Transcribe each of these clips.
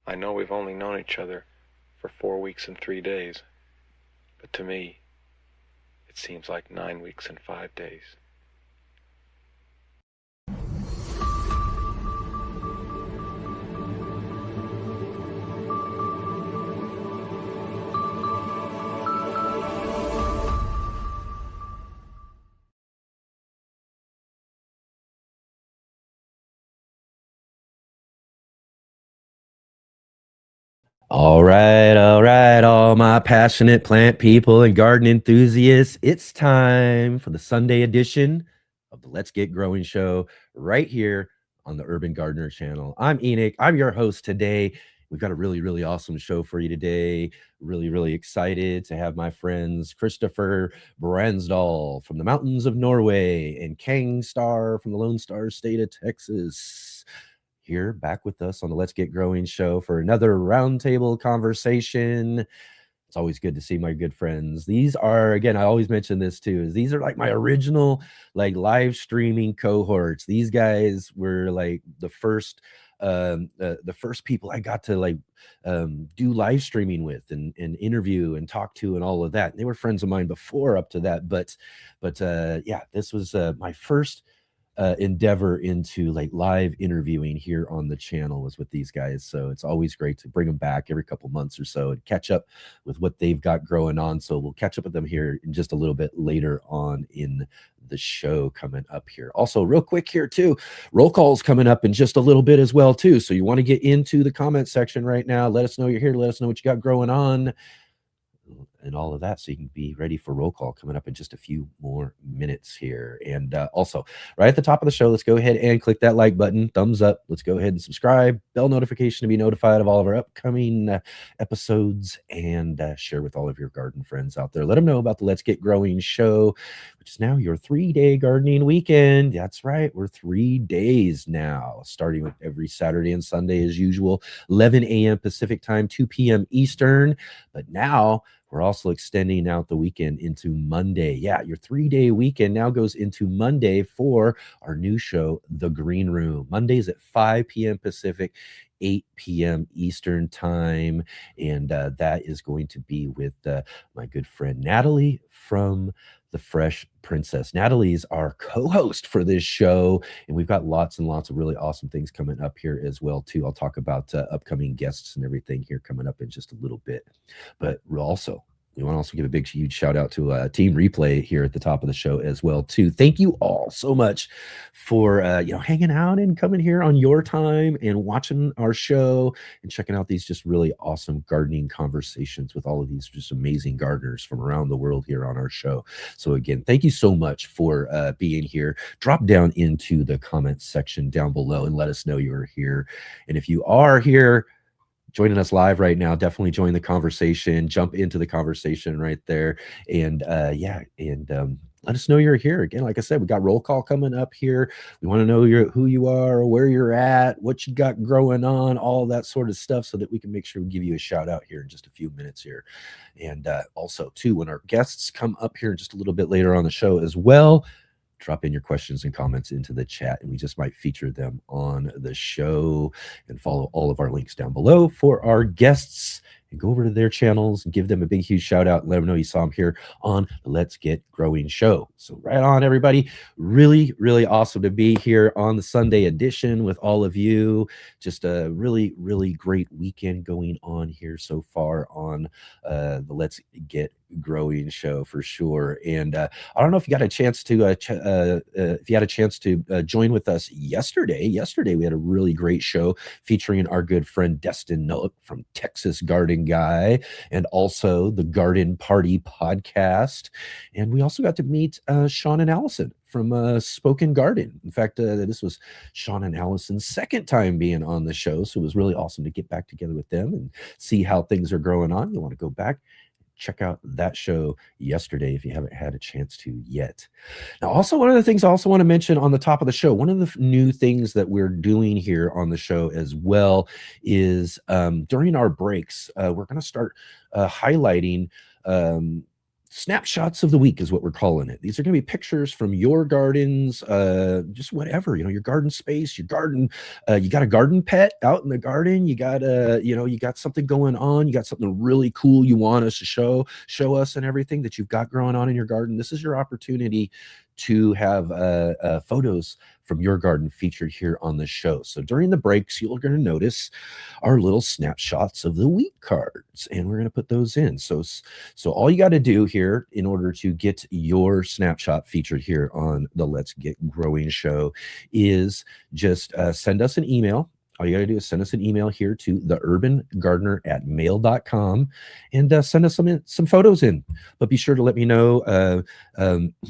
I know we've only known each other for 4 weeks and 3 days, but to me, it seems like 9 weeks and 5 days. All my passionate plant people and garden enthusiasts. It's time for the Sunday edition of the Let's Get Growing show right here on the Urban Gardener channel. I'm Enoch. I'm your host today. We've got a really awesome show for you today. Really excited to have my friends Christopher Brandsdal from the mountains of Norway and Khang Starr from the Lone Star State of Texas here back with us on the Let's Get Growing show for another roundtable conversation. It's always good to see my good friends. These are, again, I always mention this too, is these are like my original like live streaming cohorts. These guys were like the first people I got to like do live streaming with and interview and talk to and all of that. And they were friends of mine before up to that, but yeah, this was my first endeavor into like live interviewing here on the channel was with these guys. So it's always great to bring them back every couple months or so and catch up with what they've got growing on. So we'll catch up with them here in just a little bit later on in the show coming up here. Also, real quick here too, roll calls coming up in just a little bit as well too. So you want to get into the comment section right now. Let us know you're here. Let us know what you got growing on and all of that, so you can be ready for roll call coming up in just a few more minutes here. And also, right at the top of the show, let's go ahead and click that like button, thumbs up. Let's go ahead and subscribe, bell notification to be notified of all of our upcoming episodes, and share with all of your garden friends out there. Let them know about the Let's Get Growing show, which is now your 3-day gardening weekend. That's right, we're 3 days now, starting with every Saturday and Sunday as usual, 11 a.m. Pacific time, 2 p.m. Eastern. But now we're also extending out the weekend into Monday. Yeah, your 3-day weekend now goes into Monday for our new show, The Green Room. Mondays at 5 p.m. Pacific, 8 p.m. Eastern time. And that is going to be with my good friend Natalie from The Fresh Princess. Natalie's our co-host for this show, and we've got lots and lots of really awesome things coming up here as well too. I'll talk about upcoming guests and everything here coming up in just a little bit. But we want to also give a big, huge shout out to Team Replay here at the top of the show as well too. Thank you all so much for hanging out and coming here on your time and watching our show and checking out these just really awesome gardening conversations with all of these just amazing gardeners from around the world here on our show. So again, thank you so much for being here. Drop down into the comments section down below and let us know you're here. And if you are here joining us live right now, definitely join the conversation, jump into the conversation right there. And let us know you're here. Again, like I said, we got roll call coming up here. We want to know who you are, where you're at, what you got growing on, all that sort of stuff, so that we can make sure we give you a shout out here in just a few minutes here. And also, too, when our guests come up here just a little bit later on the show as well, drop in your questions and comments into the chat, and we just might feature them on the show. And follow all of our links down below for our guests, and go over to their channels and give them a big, huge shout out and let them know you saw them here on the Let's Get Growing show. So right on, everybody. Really awesome to be here on the Sunday edition with all of you. Just a really great weekend going on here so far on the Let's Get Growing show for sure. And I don't know if you got a chance to join with us yesterday. Yesterday we had a really great show featuring our good friend Destin Nook from Texas Garden Guy, and also the Garden Party podcast. And we also got to meet Sean and Allison from Spoken Garden. In fact, this was Sean and Allison's second time being on the show, so it was really awesome to get back together with them and see how things are growing on. You want to go back, check out that show yesterday if you haven't had a chance to yet. Now, also, one of the things I also want to mention on the top of the show, one of the new things that we're doing here on the show as well is during our breaks, we're going to start highlighting snapshots of the week is what we're calling it. These are going to be pictures from your gardens, just whatever, your garden space, your garden. You got a garden pet out in the garden. You got you got something going on. You got something really cool you want us to show us and everything that you've got growing on in your garden. This is your opportunity to have photos from your garden featured here on the show. So during the breaks, you're going to notice our little snapshots of the week cards, and we're going to put those in. So all you got to do here in order to get your snapshot featured here on the Let's Get Growing show is just send us an email. All you got to do is send us an email here to theurbangardener@mail.com and send us some photos in. But be sure to let me know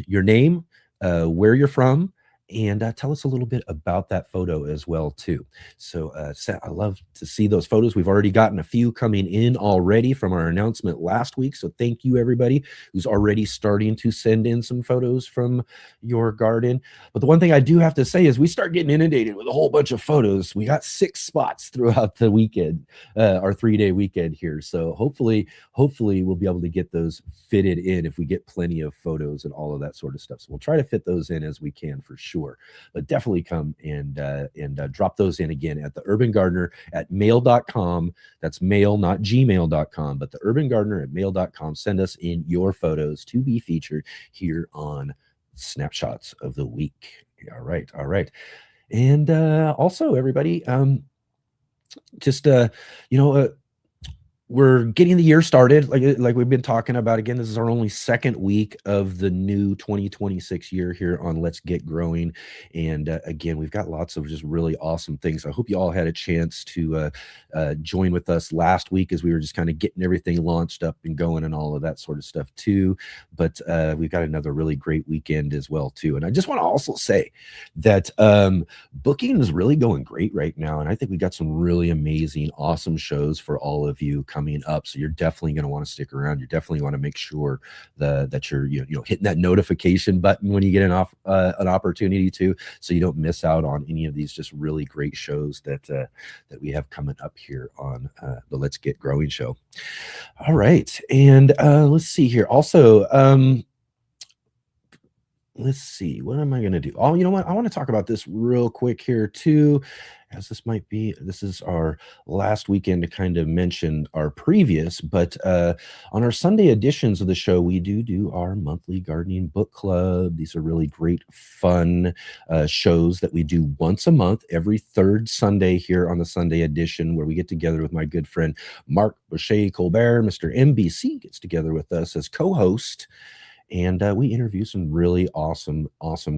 your name, where you're from, and tell us a little bit about that photo as well too. So I love to see those photos. We've already gotten a few coming in already from our announcement last week, so thank you everybody who's already starting to send in some photos from your garden. But the one thing I do have to say is we start getting inundated with a whole bunch of photos. We got 6 spots throughout the weekend, our 3-day weekend here, so hopefully we'll be able to get those fitted in if we get plenty of photos and all of that sort of stuff. So we'll try to fit those in as we can for sure. But definitely come and drop those in again at theurbangardener@mail.com. That's mail, not gmail.com, but theurbangardener@mail.com. Send us in your photos to be featured here on Snapshots of the Week. All right. And also, everybody, just we're getting the year started like we've been talking about. Again, this is our only second week of the new 2026 year here on Let's Get Growing, and again, we've got lots of just really awesome things. I hope you all had a chance to join with us last week as we were just kind of getting everything launched up and going and all of that sort of stuff too. But we've got another really great weekend as well too. And I just want to also say that booking is really going great right now, and I think we got some really amazing, awesome shows for all of you coming up. So you're definitely going to want to stick around. You definitely want to make sure that you're hitting that notification button when you get an opportunity to, so you don't miss out on any of these just really great shows that we have coming up here on the Let's Get Growing show. All right, and let's see here. Also, let's see, what am I going to do? Oh, you know what? I want to talk about this real quick here too, as this is our last weekend to kind of mention our previous, but on our Sunday editions of the show, we do our monthly gardening book club. These are really great, fun shows that we do once a month, every third Sunday here on the Sunday edition, where we get together with my good friend, Mark Boucher Colbert. Mr. MBC gets together with us as co-host, and we interview some really awesome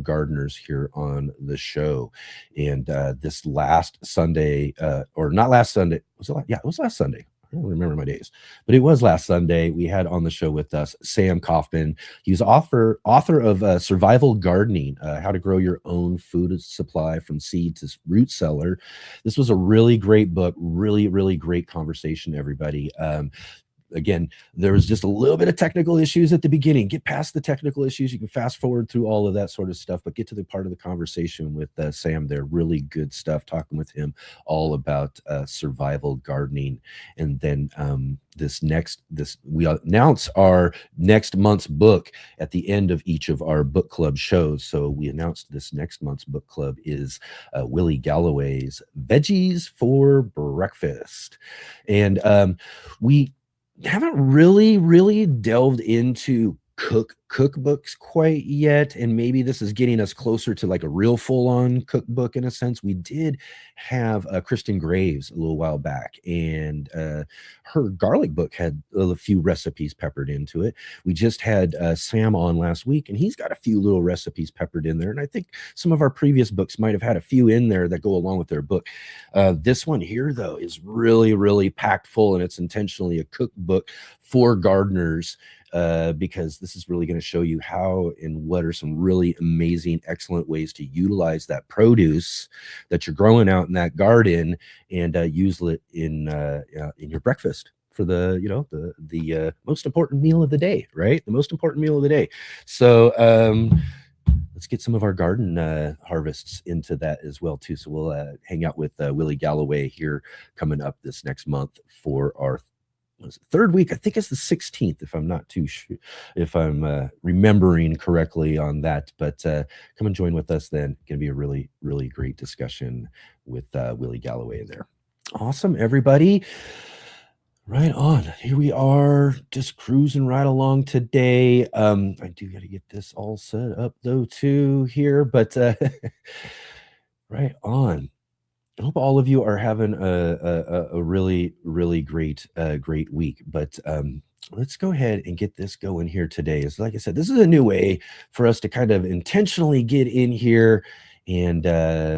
gardeners here on the show. And this last Sunday, or not last Sunday, it was last Sunday. I don't remember my days, but it was last Sunday. We had on the show with us Sam Kaufman. He's author of Survival Gardening, How to Grow Your Own Food Supply from Seed to Root Cellar. This was a really great book, really great conversation, everybody. Again, there was just a little bit of technical issues at the beginning. Get past the technical issues. You can fast forward through all of that sort of stuff, but get to the part of the conversation with Sam there. Really good stuff, talking with him all about survival gardening. And then we announce our next month's book at the end of each of our book club shows. So we announced this next month's book club is Willie Galloway's Veggies for Breakfast. And we haven't really delved into cookbooks quite yet, and maybe this is getting us closer to like a real full-on cookbook in a sense. We did have Kristen Graves a little while back, and her garlic book had a few recipes peppered into it. We just had Sam on last week, and he's got a few little recipes peppered in there, and I think some of our previous books might have had a few in there that go along with their book. This one here, though, is really packed full, and it's intentionally a cookbook for gardeners, because this is really going to show you how and what are some really amazing, excellent ways to utilize that produce that you're growing out in that garden and use it in your breakfast for the most important meal of the day, right? The most important meal of the day. So let's get some of our garden harvests into that as well too. So we'll hang out with Willie Galloway here coming up this next month for our was it, third week. I think it's the 16th, if I'm not too sure, if I'm remembering correctly on that. But come and join with us then. Going to be a really, really great discussion with Willie Galloway there. Awesome, everybody. Right on. Here we are, just cruising right along today. I do got to get this all set up though too here, but right on. I hope all of you are having a really, really great week. But let's go ahead and get this going here today. Is like I said, this is a new way for us to kind of intentionally get in here and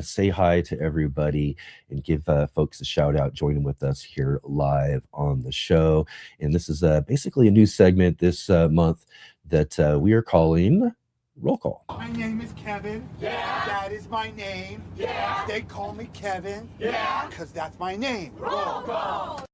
say hi to everybody and give folks a shout out joining with us here live on the show. And this is basically a new segment this month that we are calling Roll Call. My name is Kevin. Yeah. That is my name. Yeah. They call me Kevin. Yeah. Because that's my name. Roll call.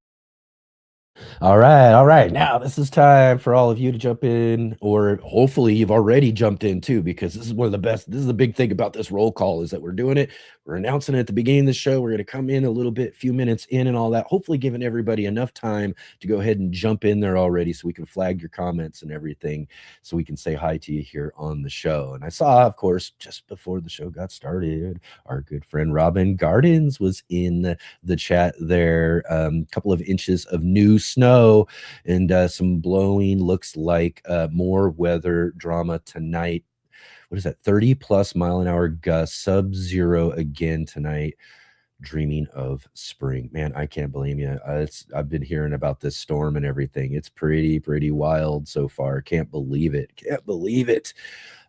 All right. Now this is time for all of you to jump in, or hopefully you've already jumped in too, because this is one of the best. This is the big thing about this roll call is that we're doing it. We're announcing it at the beginning of the show. We're going to come in a little bit, few minutes in and all that, hopefully giving everybody enough time to go ahead and jump in there already so we can flag your comments and everything so we can say hi to you here on the show. And I saw, of course, just before the show got started, our good friend Robin Gardens was in the chat there. A couple of inches of new snow and some blowing, looks like more weather drama tonight. What is that? 30 plus mile an hour gusts, sub-zero again tonight. Dreaming of spring. Man, I can't blame you. I've been hearing about this storm and everything. It's pretty wild so far. Can't believe it.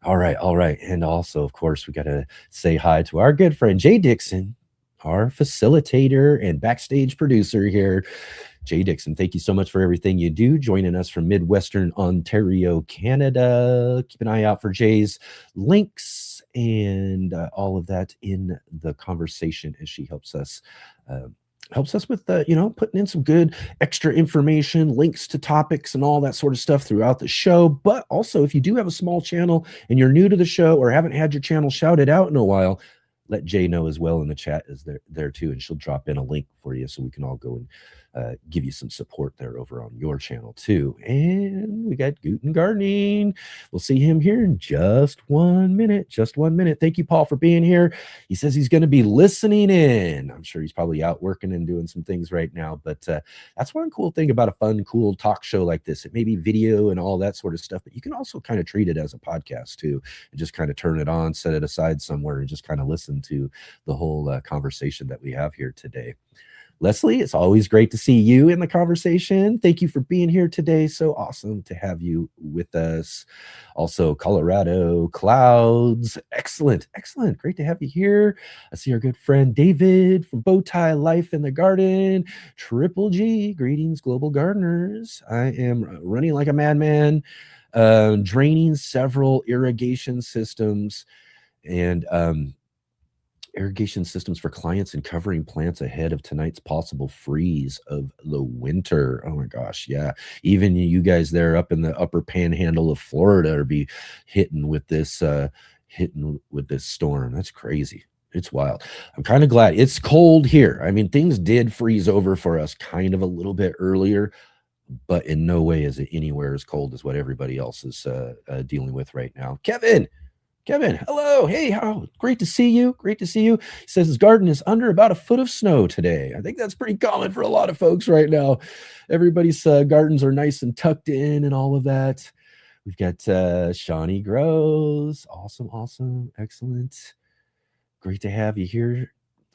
All right. And also, of course, we got to say hi to our good friend Jay Dixon, our facilitator and backstage producer here. Jay Dixon, thank you so much for everything you do, joining us from Midwestern Ontario, Canada. Keep an eye out for Jay's links and all of that in the conversation as she helps us with putting in some good extra information, links to topics and all that sort of stuff throughout the show. But also, if you do have a small channel and you're new to the show or haven't had your channel shouted out in a while, let Jay know as well in the chat is there too, and she'll drop in a link for you so we can all go and give you some support there over on your channel too. And we got Guten Gardening. We'll see him here in just 1 minute. Thank you, Paul, for being here. He says he's going to be listening in. I'm sure he's probably out working and doing some things right now, but that's one cool thing about a fun, cool talk show like this. It may be video and all that sort of stuff, but you can also kind of treat it as a podcast too, and just kind of turn it on, set it aside somewhere, and just kind of listen to the whole conversation that we have here today. Leslie, it's always great to see you in the conversation. Thank you for being here today. So awesome to have you with us. Also, Colorado clouds. Excellent. Great to have you here. I see our good friend David from Bowtie Life in the Garden. Triple G, greetings, global gardeners. I am running like a madman, draining several irrigation systems and irrigation systems for clients and covering plants ahead of tonight's possible freeze of the winter. Oh my gosh, yeah. Even you guys there up in the upper panhandle of Florida are be hitting with this storm. That's crazy. It's wild. I'm kind of glad it's cold here. I mean, things did freeze over for us kind of a little bit earlier, but in no way is it anywhere as cold as what everybody else is dealing with right now. Kevin, hello. Hey, how great to see you. He says his garden is under about a foot of snow today. I think that's pretty common for a lot of folks right now. Everybody's gardens are nice and tucked in and all of that. We've got Shawnee Grows. Awesome. Excellent. Great to have you here.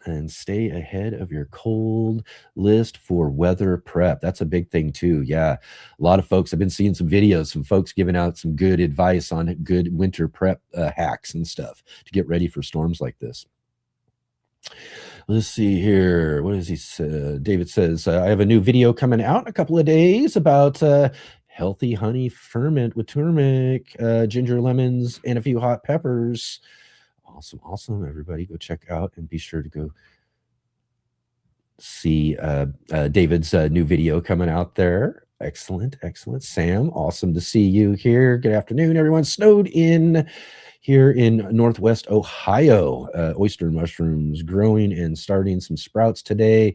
And stay ahead of your cold list for weather prep. That's a big thing too. Yeah. A lot of folks, I've been seeing some videos, some folks giving out some good advice on good winter prep hacks and stuff to get ready for storms like this. Let's see here. What does he say? David says, I have a new video coming out in a couple of days about healthy honey ferment with turmeric, ginger, lemons, and a few hot peppers. Awesome. Everybody go check out and be sure to go see David's new video coming out there. Excellent. Sam, awesome to see you here. Good afternoon, everyone. Snowed in here in Northwest Ohio. Oyster mushrooms growing and starting some sprouts today.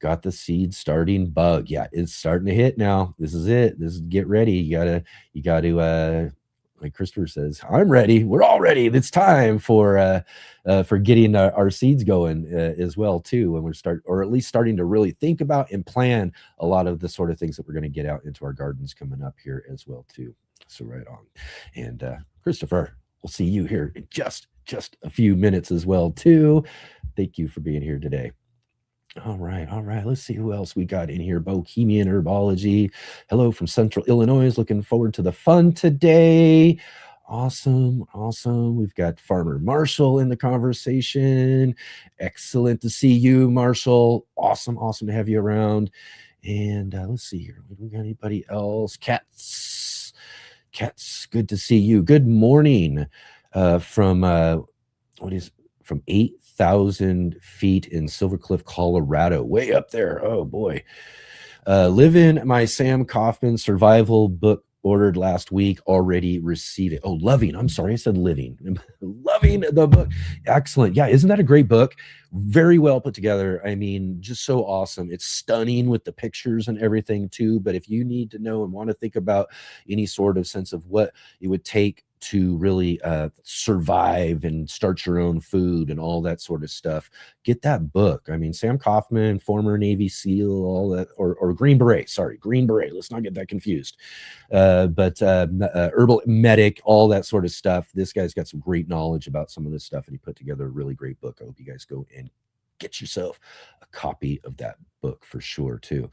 got the seed starting bug. Yeah, it's starting to hit now. This is it. This is get ready. You gotta like Christopher says, I'm ready. We're all ready. It's time for getting our seeds going as well too. When we're or at least starting to really think about and plan a lot of the sort of things that we're going to get out into our gardens coming up here as well too. So right on. And Christopher, we'll see you here in just a few minutes as well too. Thank you for being here today. All right. Let's see who else we got in here. Bohemian Herbology. Hello from Central Illinois. Looking forward to the fun today. Awesome. We've got Farmer Marshall in the conversation. Excellent to see you, Marshall. Awesome to have you around. And let's see here. We got anybody else? Cats, good to see you. Good morning from 8,000 feet in Silver Cliff, Colorado, way up there. Oh boy. Live in my Sam Kaufman survival book ordered last week, already received it. Oh, loving. I'm sorry, I said living. Loving the book. Excellent. Yeah, isn't that a great book? Very well put together. I mean, just so awesome. It's stunning with the pictures and everything too. But if you need to know and want to think about any sort of sense of what it would take to really survive and start your own food and all that sort of stuff, get that book. I mean, Sam Kaufman, former Navy SEAL, all that, or Green Beret. Sorry, Green Beret. Let's not get that confused. But herbal medic, all that sort of stuff. This guy's got some great knowledge about some of this stuff, and he put together a really great book. I hope you guys go and get yourself a copy of that book for sure too.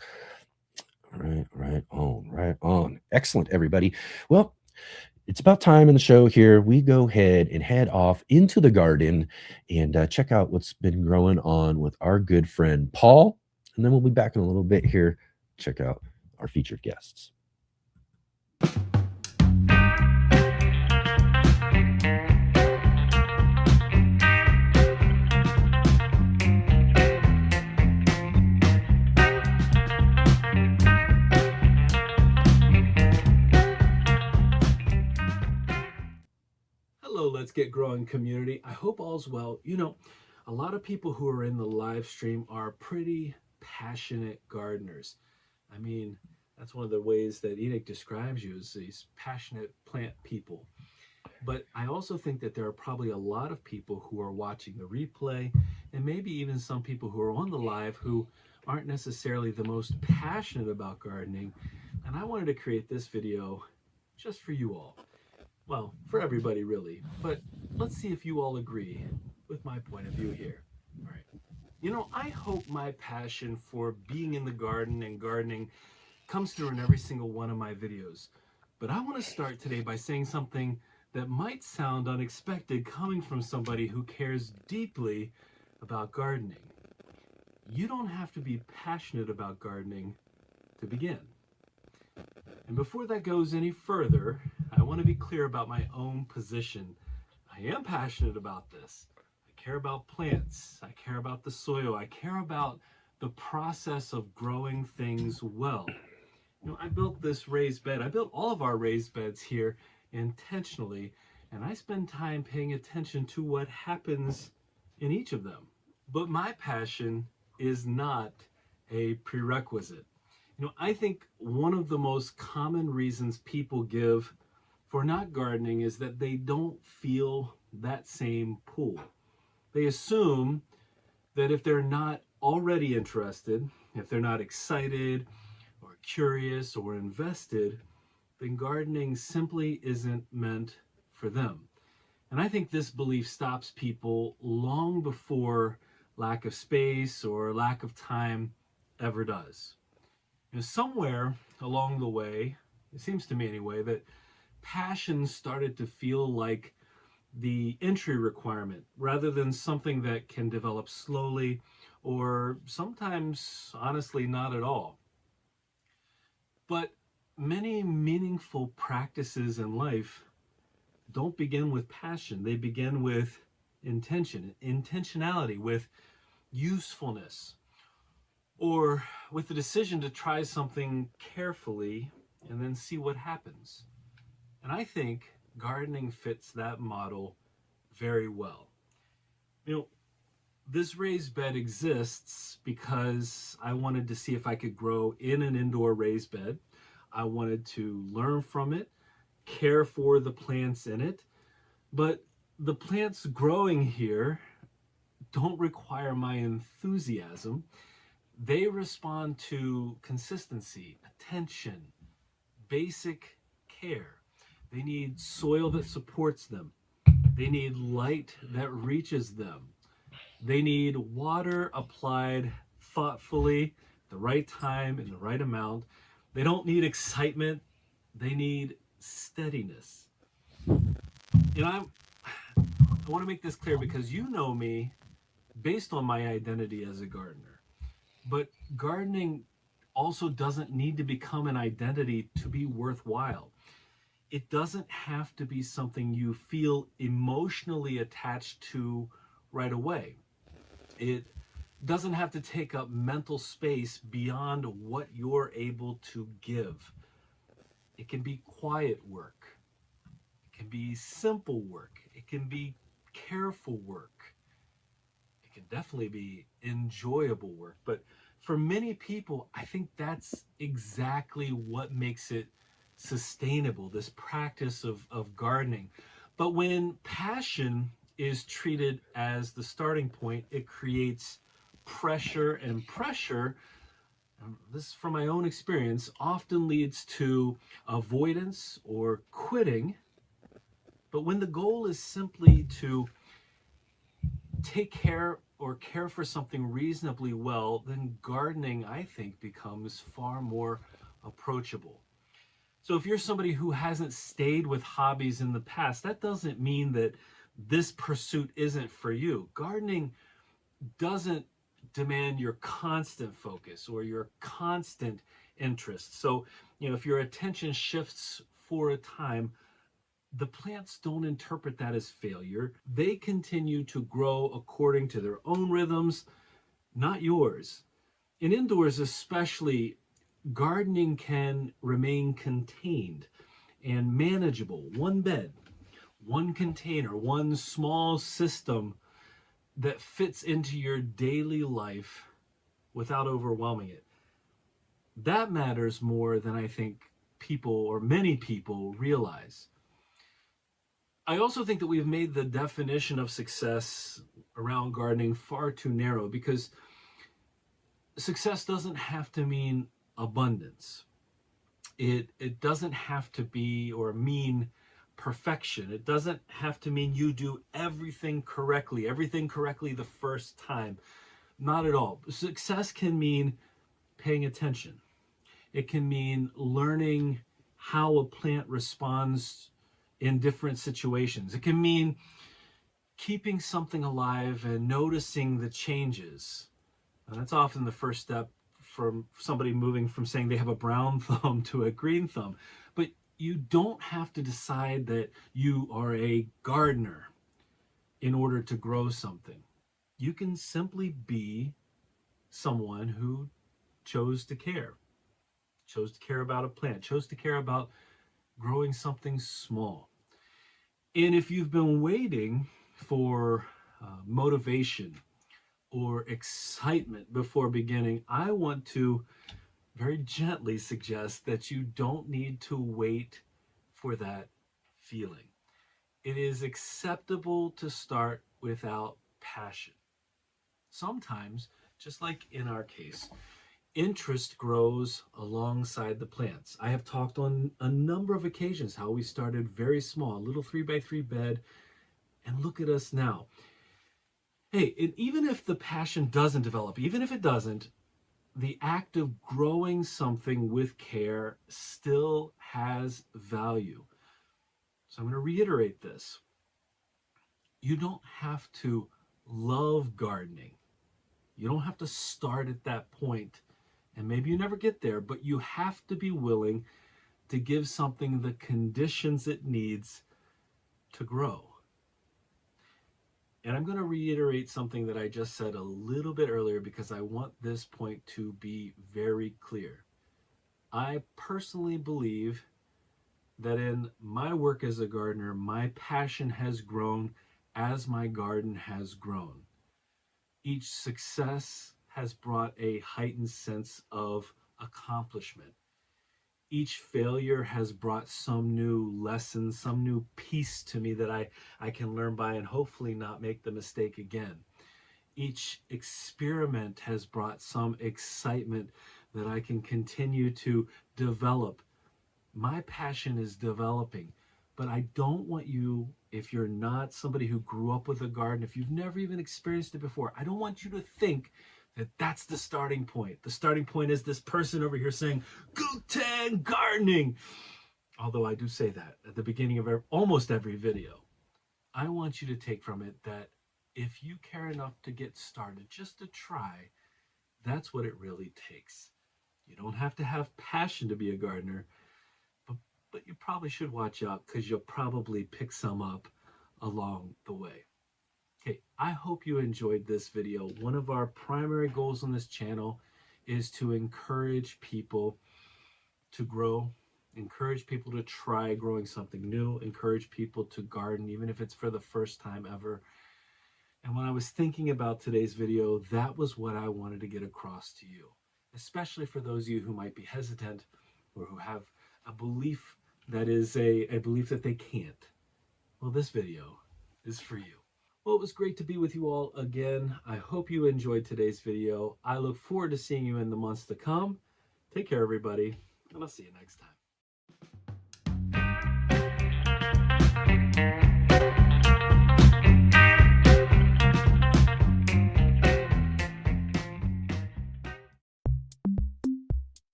Right on. Excellent, everybody. Well, it's about time in the show here. We go ahead and head off into the garden and check out what's been growing on with our good friend Paul. And then we'll be back in a little bit here. Check out our featured guests. Hello, Let's Get Growing community. I hope all's well. You know, a lot of people who are in the live stream are pretty passionate gardeners. I mean, that's one of the ways that Enoch describes you, as these passionate plant people. But I also think that there are probably a lot of people who are watching the replay, and maybe even some people who are on the live who aren't necessarily the most passionate about gardening. And I wanted to create this video just for you all. Well, for everybody really, but let's see if you all agree with my point of view here. All right. You know, I hope my passion for being in the garden and gardening comes through in every single one of my videos. But I want to start today by saying something that might sound unexpected coming from somebody who cares deeply about gardening. You don't have to be passionate about gardening to begin. And before that goes any further, I want to be clear about my own position. I am passionate about this. I care about plants. I care about the soil. I care about the process of growing things well. You know, I built this raised bed. I built all of our raised beds here intentionally, and I spend time paying attention to what happens in each of them. But my passion is not a prerequisite. You know, I think one of the most common reasons people give for not gardening is that they don't feel that same pull. They assume that if they're not already interested, if they're not excited or curious or invested, then gardening simply isn't meant for them. And I think this belief stops people long before lack of space or lack of time ever does. You know, somewhere along the way, it seems to me anyway, that passion started to feel like the entry requirement rather than something that can develop slowly or sometimes, honestly, not at all. But many meaningful practices in life don't begin with passion. They begin with intentionality, with usefulness, or with the decision to try something carefully and then see what happens. And I think gardening fits that model very well. You know, This raised bed exists because I wanted to see if I could grow in an indoor raised bed. I wanted to learn from it, care for the plants in it, but the plants growing here don't require my enthusiasm. They respond to consistency, attention, basic care. They need soil that supports them. They need light that reaches them. They need water applied thoughtfully, the right time, in the right amount. They don't need excitement. They need steadiness. And I want to make this clear because you know me based on my identity as a gardener. But gardening also doesn't need to become an identity to be worthwhile. It doesn't have to be something you feel emotionally attached to right away. It doesn't have to take up mental space beyond what you're able to give. It can be quiet work. It can be simple work. It can be careful work. It can definitely be enjoyable work. But for many people, I think that's exactly what makes it sustainable, this practice of gardening. But when passion is treated as the starting point, it creates pressure, and pressure, this is from my own experience, often leads to avoidance or quitting. But when the goal is simply to take care or care for something reasonably well, then gardening, I think, becomes far more approachable. So if you're somebody who hasn't stayed with hobbies in the past, that doesn't mean that this pursuit isn't for you. Gardening doesn't demand your constant focus or your constant interest. So, if your attention shifts for a time, the plants don't interpret that as failure. They continue to grow according to their own rhythms, not yours. And indoors, especially, gardening can remain contained and manageable. One bed, one container, one small system that fits into your daily life without overwhelming it. That matters more than I think people, or many people, realize. I also think that we've made the definition of success around gardening far too narrow, because success doesn't have to mean abundance. It doesn't have to be or mean perfection. It doesn't have to mean you do everything correctly the first time. Not at all. Success can mean paying attention. It can mean learning how a plant responds in different situations. It can mean keeping something alive and noticing the changes. And that's often the first step from somebody moving from saying they have a brown thumb to a green thumb. But you don't have to decide that you are a gardener in order to grow something. You can simply be someone who chose to care about a plant, chose to care about growing something small. And if you've been waiting for motivation or excitement before beginning, I want to very gently suggest that you don't need to wait for that feeling. It is acceptable to start without passion. Sometimes, just like in our case, interest grows alongside the plants. I have talked on a number of occasions how we started very small, a little 3x3 bed, and look at us now. Hey, and even if the passion doesn't develop, even if it doesn't, the act of growing something with care still has value. So I'm going to reiterate this. You don't have to love gardening. You don't have to start at that point, and maybe you never get there, but you have to be willing to give something the conditions it needs to grow. And I'm going to reiterate something that I just said a little bit earlier because I want this point to be very clear. I personally believe that in my work as a gardener, my passion has grown as my garden has grown. Each success has brought a heightened sense of accomplishment. Each failure has brought some new lesson, some new piece to me that I can learn by and hopefully not make the mistake again. Each experiment has brought some excitement that I can continue to develop. My passion is developing, but I don't want you, if you're not somebody who grew up with a garden, if you've never even experienced it before, I don't want you to think that that's the starting point. The starting point is this person over here saying, Guten gardening. Although I do say that at the beginning of almost every video. I want you to take from it that if you care enough to get started, just to try, that's what it really takes. You don't have to have passion to be a gardener, but you probably should watch out because you'll probably pick some up along the way. Okay, I hope you enjoyed this video. One of our primary goals on this channel is to encourage people to grow, encourage people to try growing something new, encourage people to garden, even if it's for the first time ever. And when I was thinking about today's video, that was what I wanted to get across to you, especially for those of you who might be hesitant or who have a belief that is a belief that they can't. Well, this video is for you. Well, it was great to be with you all again. I hope you enjoyed today's video. I look forward to seeing you in the months to come. Take care, everybody, and I'll see you next time.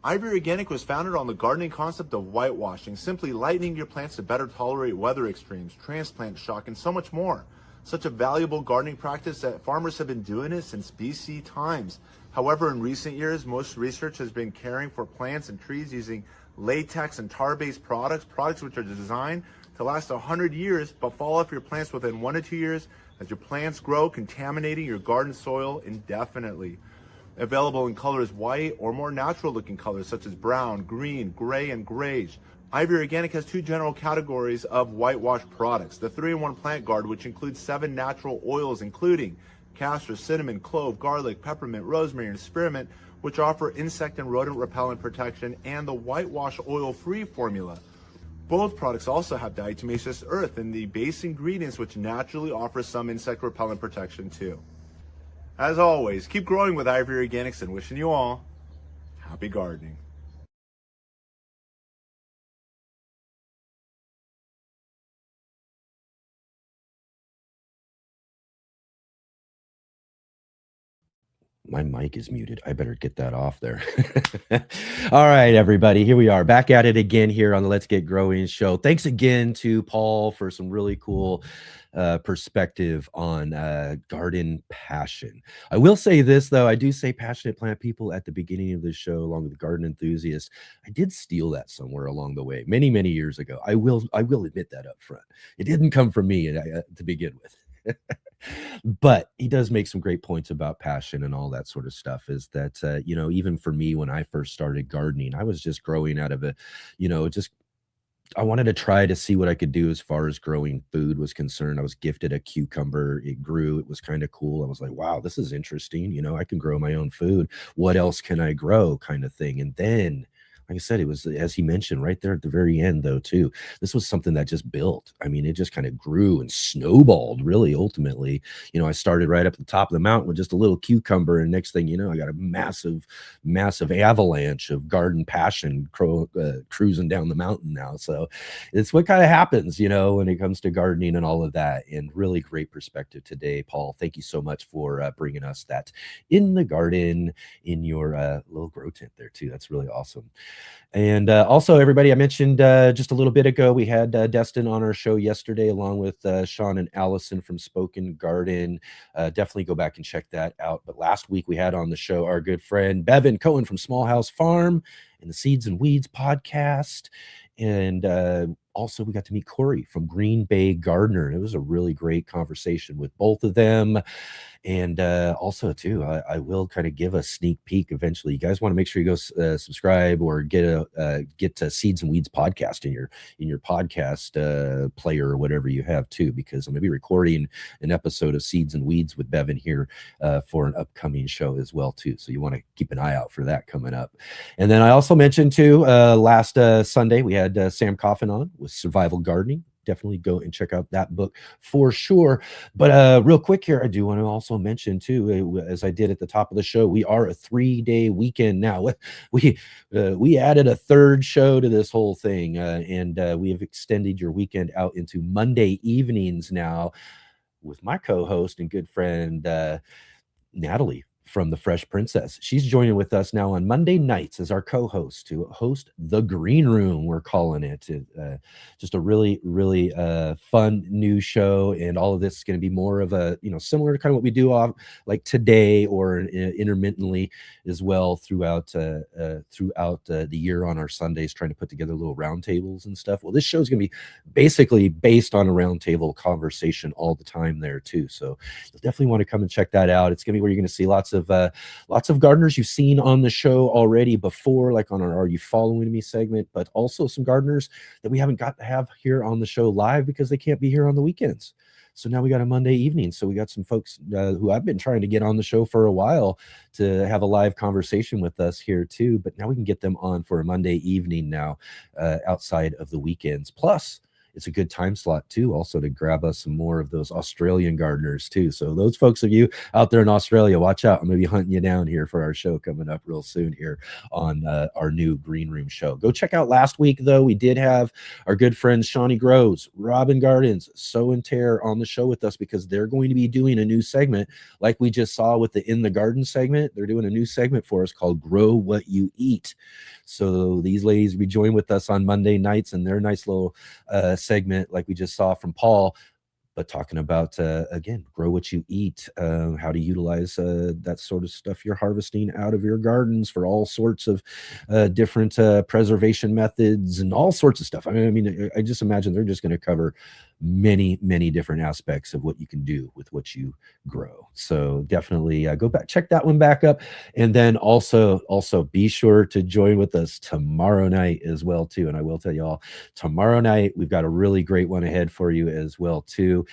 Ivy Organic was founded on the gardening concept of whitewashing, simply lightening your plants to better tolerate weather extremes, transplant shock, and so much more. Such a valuable gardening practice that farmers have been doing it since BC times. However, in recent years, most research has been caring for plants and trees using latex and tar-based products which are designed to last 100 years but fall off your plants within 1 to 2 years as your plants grow, contaminating your garden soil indefinitely. Available in colors white or more natural looking colors such as brown, green, gray, and grayish. Ivy Organic has 2 general categories of whitewash products. The 3-in-1 Plant Guard, which includes 7 natural oils including castor, cinnamon, clove, garlic, peppermint, rosemary, and spearmint, which offer insect and rodent repellent protection, and the whitewash oil-free formula. Both products also have diatomaceous earth in the base ingredients, which naturally offer some insect repellent protection too. As always, keep growing with Ivy Organics and wishing you all happy gardening. My mic is muted. I better get that off there. All right, everybody, here we are back at it again here on the Let's Get Growing show. Thanks again to Paul for some really cool perspective on garden passion. I will say this, though. I do say passionate plant people at the beginning of the show, along with garden enthusiasts. I did steal that somewhere along the way, many, many years ago. I will admit that up front. It didn't come from me to begin with. But he does make some great points about passion and all that sort of stuff. Is that, you know, even for me, when I first started gardening, I was just growing out of a, you know, just I wanted to try to see what I could do as far as growing food was concerned. I was gifted a cucumber. It grew. It was kind of cool. I was like, wow, this is interesting. You know, I can grow my own food. What else can I grow, kind of thing. And then, like I said, it was, as he mentioned right there at the very end, though, too, this was something that just built. I mean, it just kind of grew and snowballed, really, ultimately. You know, I started right up at the top of the mountain with just a little cucumber, and next thing you know, I got a massive, massive avalanche of garden passion cruising down the mountain now. So it's what kind of happens, you know, when it comes to gardening and all of that. And really great perspective today, Paul. Thank you so much for bringing us that in the garden, in your little grow tent there, too. That's really awesome. And also, everybody, I mentioned just a little bit ago, we had Destin on our show yesterday, along with Sean and Allison from Spoken Garden. Definitely go back and check that out. But last week, we had on the show our good friend Bevan Cohen from Small House Farm and the Seeds and Weeds podcast. And also, we got to meet Corey from Green Bay Gardener. It was a really great conversation with both of them. And also, too, I will kind of give a sneak peek eventually. You guys want to make sure you go subscribe or get to Seeds and Weeds podcast in your podcast player or whatever you have too, because I'm going to be recording an episode of Seeds and Weeds with Bevan here for an upcoming show as well too. So you want to keep an eye out for that coming up. And then I also mentioned too, last Sunday we had Sam Coffin on with Survival Gardening. Definitely go and check out that book for sure. But real quick here, I do want to also mention too, as I did at the top of the show, we are a 3-day weekend now. We added a third show to this whole thing, and we have extended your weekend out into Monday evenings now with my co-host and good friend Natalie from the Fresh Princess. She's joining with us now on Monday nights as our co-host to host The Green Room, we're calling it. Just a really, really fun new show, and all of this is going to be more of a, similar to kind of what we do like today or intermittently as well throughout the year on our Sundays, trying to put together little roundtables and stuff. Well, this show is going to be basically based on a roundtable conversation all the time there too. So you'll definitely want to come and check that out. It's going to be where you're going to see lots of gardeners you've seen on the show already before, like on our Are You Following Me segment, but also some gardeners that we haven't got to have here on the show live because they can't be here on the weekends. So now we got a Monday evening. So we got some folks who I've been trying to get on the show for a while to have a live conversation with us here too. But now we can get them on for a Monday evening now outside of the weekends. Plus, it's a good time slot too, also to grab us some more of those Australian gardeners too. So those folks of you out there in Australia, watch out. I'm going to be hunting you down here for our show coming up real soon here on our new Green Room show. Go check out last week though. We did have our good friends Shawnee Groves, Robin Gardens, Sow and Tear on the show with us because they're going to be doing a new segment like we just saw with the In the Garden segment. They're doing a new segment for us called Grow What You Eat. So these ladies will be joining with us on Monday nights in their nice little segment like we just saw from Paul, but talking about again, grow what you eat, how to utilize that sort of stuff you're harvesting out of your gardens for all sorts of different preservation methods and all sorts of stuff. I just imagine they're just going to cover many different aspects of what you can do with what you grow. So definitely go back, check that one back up, and then also be sure to join with us tomorrow night as well too. And I will tell you all, tomorrow night we've got a really great one ahead for you as well too.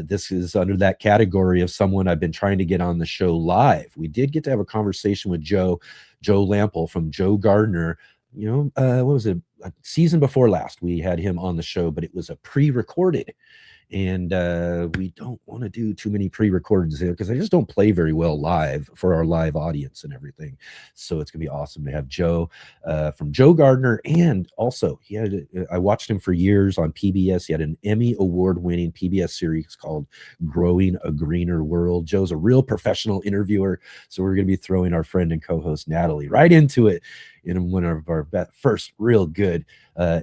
This is under that category of someone I've been trying to get on the show live. We did get to have a conversation with Joe Lample from Joe Gardener. What was it? A season before last, we had him on the show, but it was a pre-recorded. And we don't want to do too many pre-recordeds there because I just don't play very well live for our live audience and everything. So it's gonna be awesome to have Joe from Joe Gardener, and also I watched him for years on PBS. He had an Emmy award-winning PBS series called Growing a Greener World. Joe's a real professional interviewer, so we're gonna be throwing our friend and co-host Natalie right into it in one of our first real good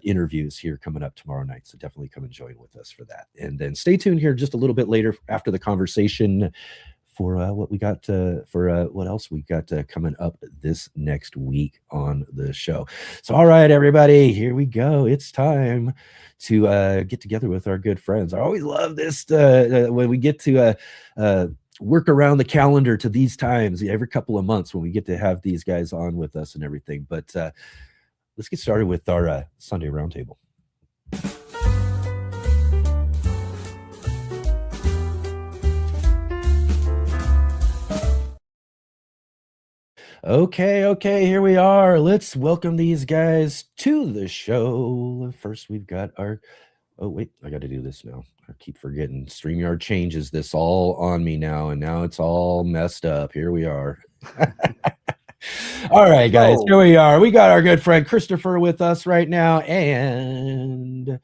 interviews here coming up tomorrow night. So definitely come and join with us for that. And then stay tuned here just a little bit later after the conversation for what we got what else we got coming up this next week on the show. So all right, everybody, here we go. It's time to get together with our good friends. I always love this when we get to work around the calendar to these times every couple of months when we get to have these guys on with us and everything. But let's get started with our Sunday Roundtable. Okay, here we are. Let's welcome these guys to the show. First, we've got our... Oh, wait, I got to do this now. I keep forgetting. StreamYard changes this all on me now, and now it's all messed up. Here we are. All right, guys, here we are. We got our good friend Christopher with us right now, and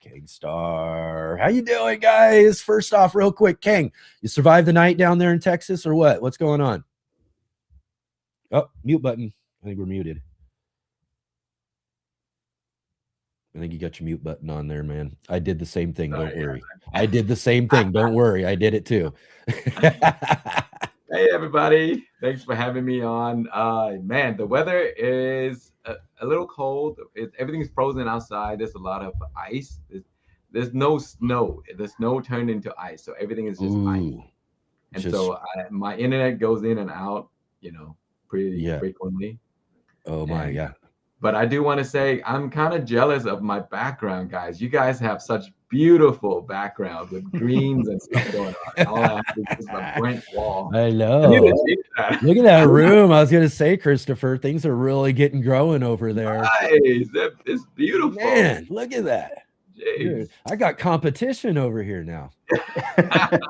Khang Starr. How you doing, guys? First off, real quick, Khang, you survived the night down there in Texas or what? What's going on? Oh, mute button. I think we're muted. I think you got your mute button on there, man. I did the same thing. Don't worry. I did the same thing. Don't worry. I did it too. Hey, everybody. Thanks for having me on. Man, the weather is a little cold. Everything's frozen outside. There's a lot of ice. There's no snow. The snow turned into ice, so everything is just ice. Ooh, And just so my internet goes in and out, pretty yeah. frequently. Oh my, And yeah. but I do want to say I'm kind of jealous of my background, guys. You guys have such beautiful backgrounds with greens and stuff going on. All I have is just a blank wall. I I need know. to change that. Look at that room. I was gonna say, Christopher, things are really getting growing over there. Nice. It's beautiful. Man, look at that. Jeez. Dude, I got competition over here now.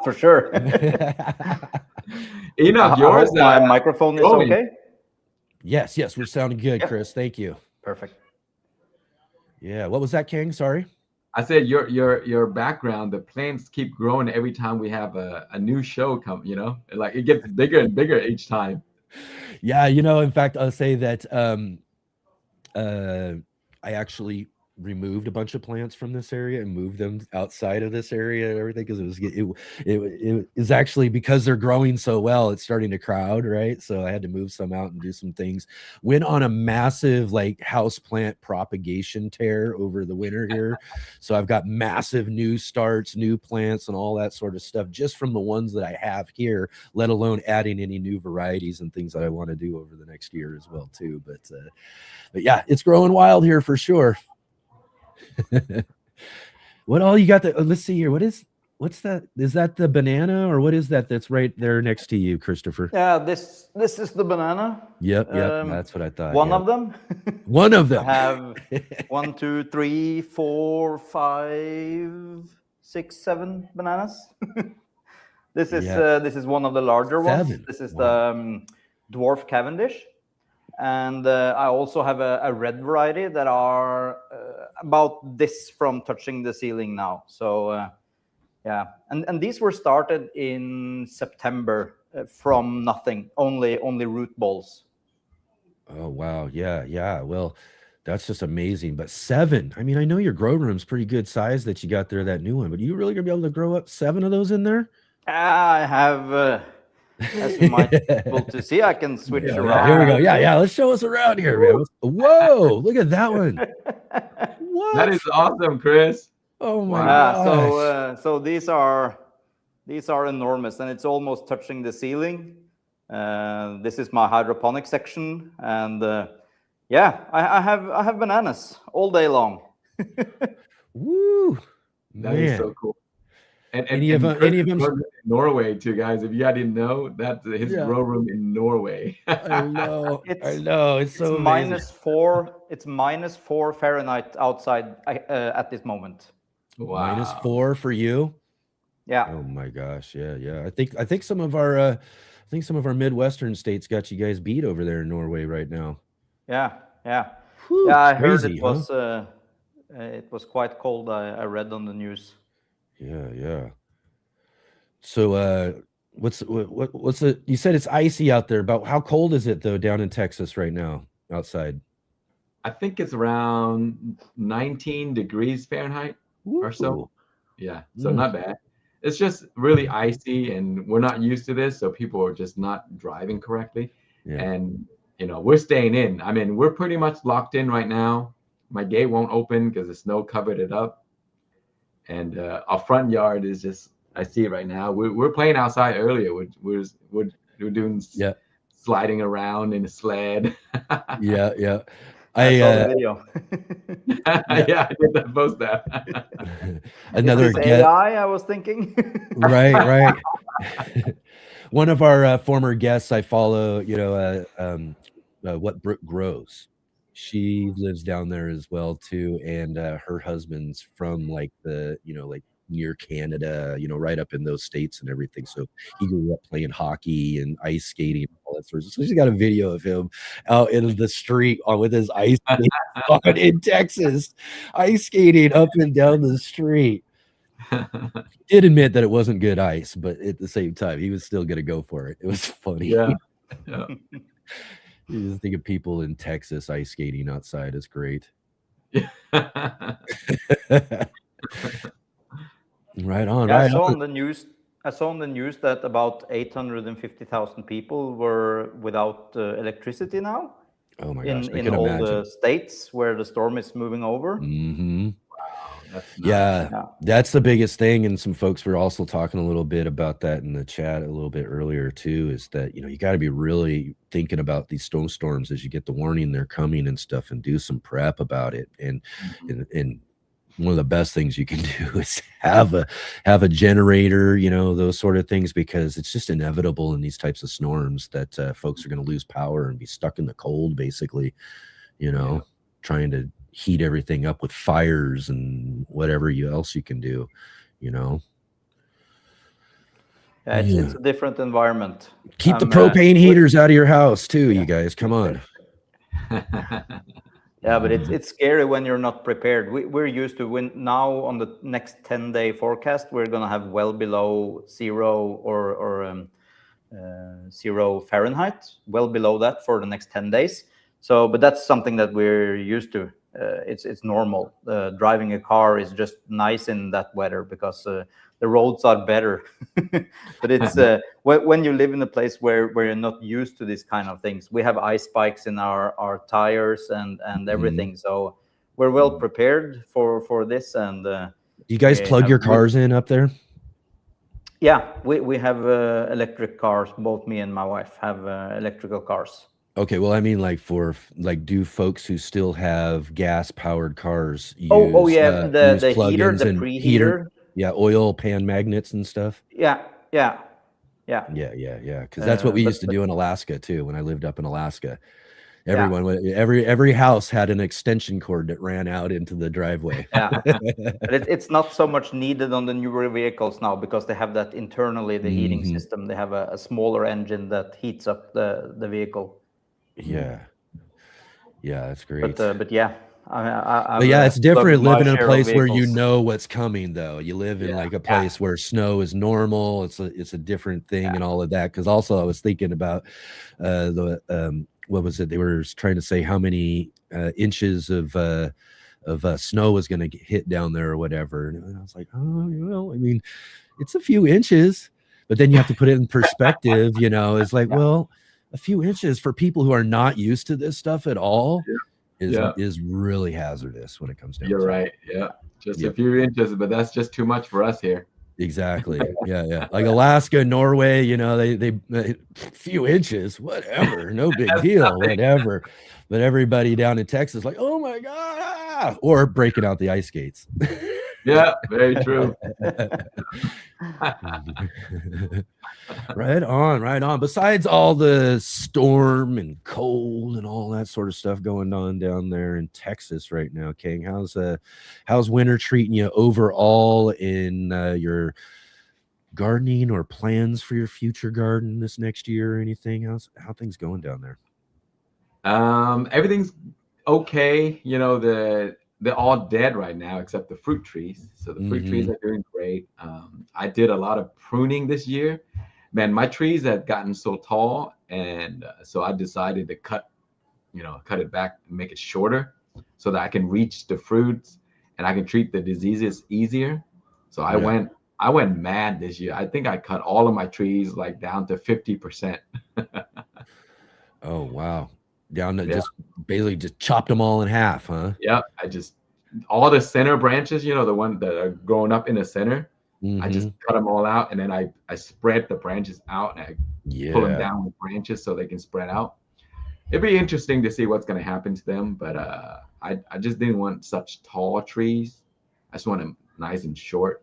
For sure. Enoch, I yours hope my microphone is rolling. okay. Yes, we're sounding good, Yep. Chris. Thank you. Perfect. Yeah, what was that, King? Sorry. I said your background, the plants keep growing every time we have a new show come, like it gets bigger and bigger each time. Yeah, in fact, I'll say that I actually removed a bunch of plants from this area and moved them outside of this area and everything because it was actually because they're growing so well, it's starting to crowd, right? So I had to move some out and do some things. Went on a massive like house plant propagation tear over the winter here. So I've got massive new starts, new plants and all that sort of stuff just from the ones that I have here, let alone adding any new varieties and things that I want to do over the next year as well too. But yeah, it's growing wild here for sure. What all you got there? Let's see here. What's that? Is that the banana or what is that that's right there next to you, Christopher? Yeah, this is the banana. Yep, that's what I thought. One of them. One of them. I have 1, 2, 3, 4, 5, 6, 7 bananas. This is one of the larger ones. 7. This is the dwarf Cavendish. And I also have a red variety that are about this from touching the ceiling now. So yeah, and these were started in September from nothing, only root balls. Oh wow, yeah. Well, that's just amazing. But 7, I mean, I know your grow room's pretty good size that you got there, that new one. But are you really gonna be able to grow up 7 of those in there? I have. As you might be able to see, I can switch around. Here we go. Yeah. Let's show us around here, man. Whoa, look at that one. What? That is awesome, Chris. Oh my gosh. So these are enormous, and it's almost touching the ceiling. This is my hydroponic section, and yeah, I have bananas all day long. Woo, That is so cool. And any of them in Norway too, guys. If you guys didn't know, that's his grow room in Norway. I know. It's so -4. It's -4 Fahrenheit outside at this moment. Wow. -4 for you. Yeah. Oh my gosh. Yeah. I think some of our Midwestern states got you guys beat over there in Norway right now. Yeah. Whew, yeah, I crazy, heard it was quite cold. I read on the news. Yeah. So what's the, you said it's icy out there, but how cold is it though down in Texas right now outside? I think it's around 19 degrees Fahrenheit or so. Yeah, so not bad. It's just really icy and we're not used to this, so people are just not driving correctly. Yeah. And we're staying in. I mean, we're pretty much locked in right now. My gate won't open because the snow covered it up. And our front yard is just, I see it right now. We're playing outside earlier. We're doing sliding around in a sled. Yeah. I saw the video. I did that post that. Another AI, I was thinking. Right. One of our former guests I follow, What Brooke Grows. She lives down there as well too, and her husband's from like near Canada, right up in those states and everything. So he grew up playing hockey and ice skating and all that sort of stuff. So she's got a video of him out in the street with his ice skating on in Texas, ice skating up and down the street. He did admit that it wasn't good ice, but at the same time, he was still gonna go for it. It was funny. Yeah. You just think of people in Texas ice skating outside is great. Right on. I saw on the news that about 850,000 people were without electricity now. Oh my gosh, I in can all imagine. the states where the storm is moving over. Mm-hmm. That's Yeah, Yeah. that's the biggest thing. And some folks were also talking a little bit about that in the chat a little bit earlier too, is that, you know, you got to be really thinking about these snowstorms as you get the warning they're coming and stuff, and do some prep about it. And one of the best things you can do is have a generator, you know, those sort of things, because it's just inevitable in these types of storms that folks are going to lose power and be stuck in the cold, basically, you know, trying to heat everything up with fires and whatever else you can do, you know. Yeah, it's a different environment. Keep the propane heaters out of your house too, you guys. Come on. Yeah, but it's scary when you're not prepared. We're used to, when now on the next 10-day forecast, we're gonna have well below zero or 0 Fahrenheit, well below that for the next 10 days. So, but that's something that we're used to. It's normal. Driving a car is just nice in that weather because the roads are better. But it's when you live in a place where you're not used to these kind of things. We have ice spikes in our tires and everything. So we're well prepared for this. And you guys plug your cars in up there? Yeah, we have electric cars. Both me and my wife have electrical cars. Okay, well, I mean, like, for like, do folks who still have gas powered cars use yeah, the heater, plugins the and preheater? Yeah, oil pan magnets and stuff. Yeah. Because that's what we used to do in Alaska too. When I lived up in Alaska, every house had an extension cord that ran out into the driveway. Yeah, but it's not so much needed on the newer vehicles now because they have that internally, the heating system. They have a smaller engine that heats up the vehicle. Yeah, that's great. But yeah. It's different living in a place where you know what's coming, though. You live in like a place where snow is normal. It's a different thing and all of that. Because also I was thinking about what was it? They were trying to say how many inches of snow was going to hit down there or whatever. And I was like, oh, well, I mean, it's a few inches, but then you have to put it in perspective. You know, it's like, well, a few inches for people who are not used to this stuff at all. Is really hazardous when it comes down. You're right. Yeah, just a few inches, but that's just too much for us here. Exactly. Yeah. Like Alaska, Norway, you know, they few inches, whatever, no big deal, whatever. But everybody down in Texas, like, oh my god, or breaking out the ice skates. Yeah, very true. Right on. Besides all the storm and cold and all that sort of stuff going on down there in Texas right now, King, how's winter treating you overall in your gardening or plans for your future garden this next year or anything? How things going down there? Everything's okay. You know, they're all dead right now except the fruit trees. So the fruit trees are doing great. I did a lot of pruning this year. Man, my trees had gotten so tall, and so I decided to cut it back and make it shorter so that I can reach the fruits and I can treat the diseases easier. So I went mad this year. I think I cut all of my trees like down to 50%. Oh, wow. Down to just basically just chopped them all in half, huh? Yeah, all the center branches, you know, the one that are growing up in the center, I just cut them all out, and then I spread the branches out, and I pull them down with branches so they can spread out. It'd be interesting to see what's going to happen to them, but I just didn't want such tall trees. I just want them nice and short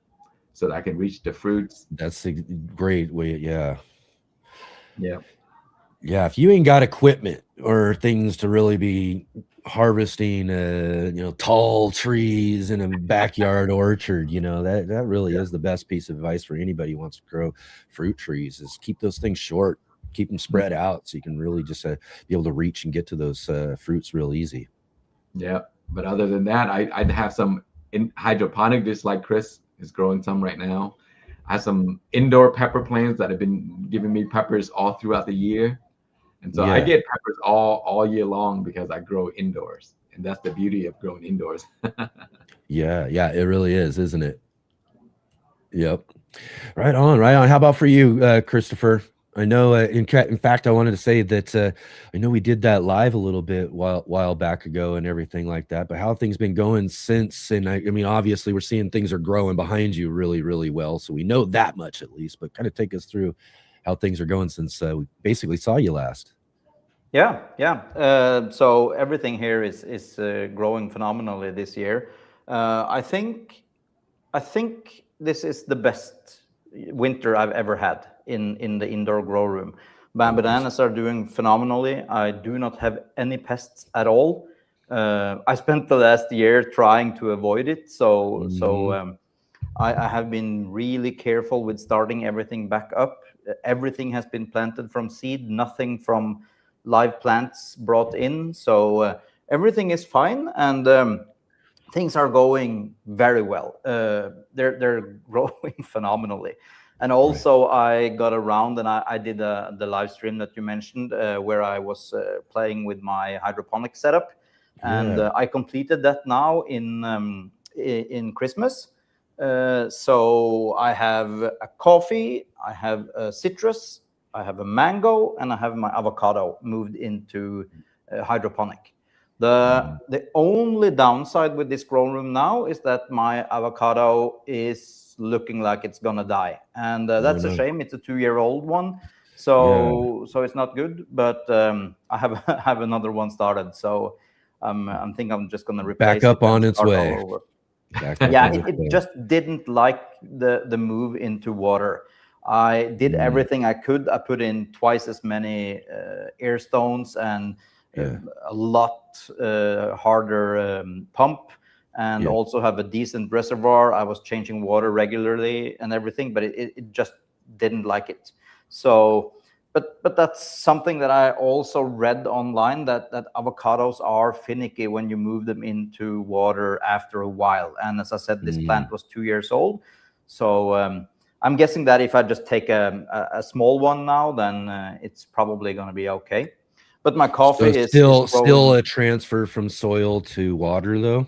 so that I can reach the fruits. That's a great way. Yeah. If you ain't got equipment or things to really be harvesting tall trees in a backyard orchard, you know, that really is the best piece of advice for anybody who wants to grow fruit trees, is keep those things short, keep them spread out so you can really just be able to reach and get to those fruits real easy. But other than that, I'd have some in hydroponic, just like Chris is growing some right now. I have some indoor pepper plants that have been giving me peppers all throughout the year. And so I get peppers all year long because I grow indoors. And that's the beauty of growing indoors. Yeah, it really is, isn't it? Yep. Right on. How about for you, Christopher? I know. In fact, I wanted to say that I know we did that live a little bit while back ago and everything like that. But how things been going since? And I mean, obviously, we're seeing things are growing behind you really, really well. So we know that much at least. But kind of take us through how things are going since we basically saw you last. Yeah, yeah. So everything here is growing phenomenally this year. I think this is the best winter I've ever had in the indoor grow room. Bananas are doing phenomenally. I do not have any pests at all. I spent the last year trying to avoid it. I have been really careful with starting everything back up. Everything has been planted from seed, nothing from live plants brought in. So everything is fine, and things are going very well. They're growing phenomenally. And also I got around and I did the live stream that you mentioned where I was playing with my hydroponic setup. And I completed that now in Christmas. So I have a coffee, I have a citrus, I have a mango, and I have my avocado moved into hydroponic. The only downside with this grow room now is that my avocado is looking like it's gonna die, and that's a shame. It's a 2-year-old one, so it's not good. But I have another one started, so I'm thinking I'm just gonna replace back up it on its way. Yeah, it just didn't like the move into water. I did everything I could. I put in twice as many air stones and a lot harder pump, and also have a decent reservoir. I was changing water regularly and everything, but it just didn't like it. So, but that's something that I also read online, that avocados are finicky when you move them into water after a while. And as I said, this plant was 2 years old. So I'm guessing that if I just take a small one now, then it's probably going to be okay. But my coffee is still a transfer from soil to water, though.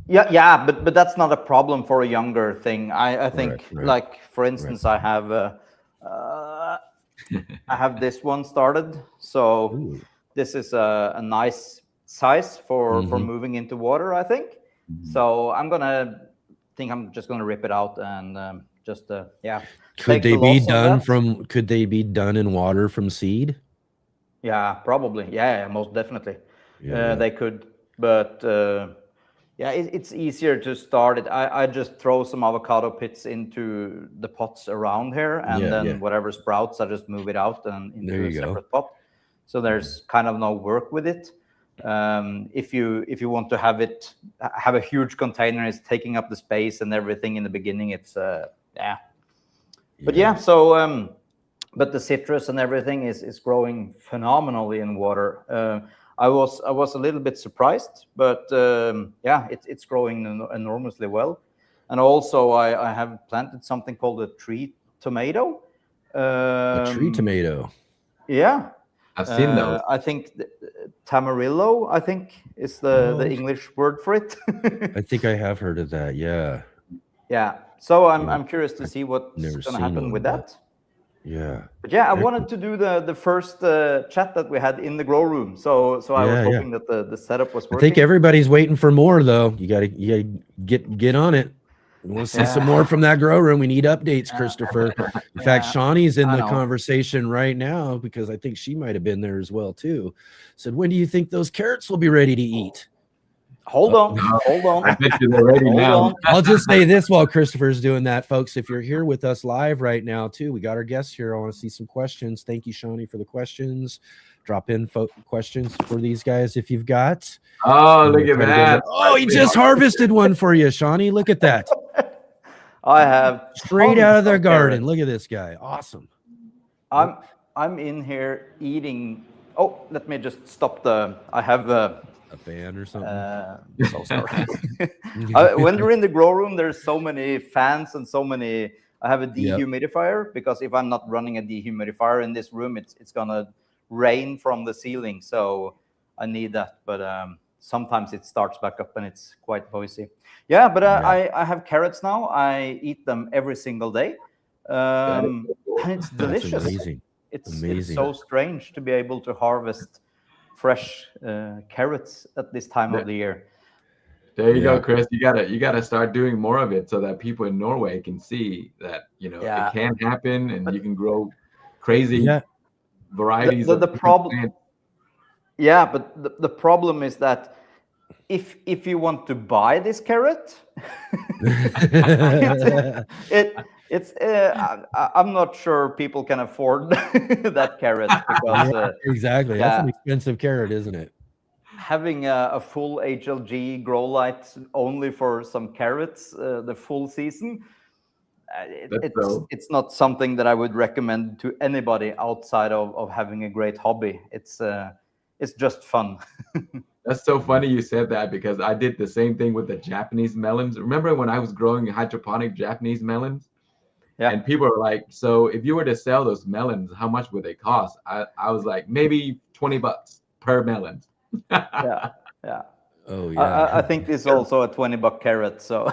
Yeah, but that's not a problem for a younger thing. I think, like for instance, I have this one started, so this is a nice size for moving into water, I think. So I'm just gonna rip it out and just Could they be done could they be done in water from seed? Yeah, probably. Yeah, most definitely. They could, but it's easier to start it. I just throw some avocado pits into the pots around here, and then whatever sprouts, I just move it out and into a separate pot. So there's kind of no work with it. If you want to have a huge container, it's taking up the space and everything in the beginning. It's but the citrus and everything is growing phenomenally in water. I was a little bit surprised, but it's growing enormously well. And also I have planted something called a tree tomato. A tree tomato. Yeah. I've seen those. I think Tamarillo, I think, is the English word for it. I think I have heard of that. Yeah. Yeah. So I'm curious to see what's going to happen with that. Yeah. But I wanted to do the first chat that we had in the grow room. So I was hoping that the setup was working. I think everybody's waiting for more, though. You gotta get on it. We'll see some more from that grow room. We need updates, Christopher. In fact, Shawnee's in the conversation right now, because I think she might have been there as well too. Said, when do you think those carrots will be ready to eat? Hold on. I bet you they're ready now. I'll just say this while Christopher's doing that, folks. If you're here with us live right now too, we got our guests here. I want to see some questions. Thank you, Shawnee, for the questions. Drop in questions for these guys if you've got. Oh, look at that. Oh, he just harvested one for you, Shawnee. Look at that. I have straight out of their garden. Look at this guy. Awesome. I'm in here eating. Oh, let me just stop I have a fan or something. So sorry. When you're in the grow room, there's so many fans and so many. I have a dehumidifier because if I'm not running a dehumidifier in this room, it's gonna rain from the ceiling. So I need that. But sometimes it starts back up and it's quite noisy. Yeah, but I have carrots now. I eat them every single day. And it's delicious. amazing. It's so strange to be able to harvest fresh carrots at this time of the year. There you go, Chris. You gotta start doing more of it so that people in Norway can see that it can happen, and you can grow crazy varieties the of problem. plants. Yeah, but the problem is that if you want to buy this carrot, I'm not sure people can afford that carrot because exactly. That's an expensive carrot, isn't it? Having a full HLG grow light only for some carrots the full season, it's not something that I would recommend to anybody outside of having a great hobby. It's just fun. That's so funny you said that, because I did the same thing with the Japanese melons. Remember when I was growing hydroponic Japanese melons? Yeah. And people are like, so if you were to sell those melons, how much would they cost? I was like, maybe $20 per melon. Yeah. Oh yeah. I think this is also a $20 carrot. So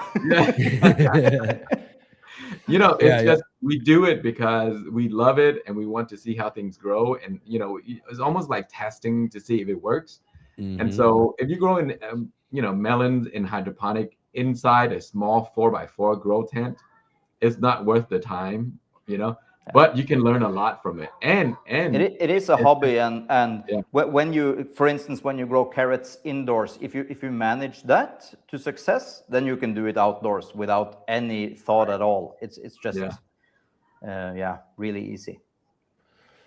it's just we do it because we love it and we want to see how things grow, and it's almost like testing to see if it works. And so if you grow in melons in hydroponic inside a small 4x4 grow tent, it's not worth the time, but you can learn a lot from it. And it is a hobby, and when you, for instance, when you grow carrots indoors, if you manage that to success, then you can do it outdoors without any thought at all. It's just really easy.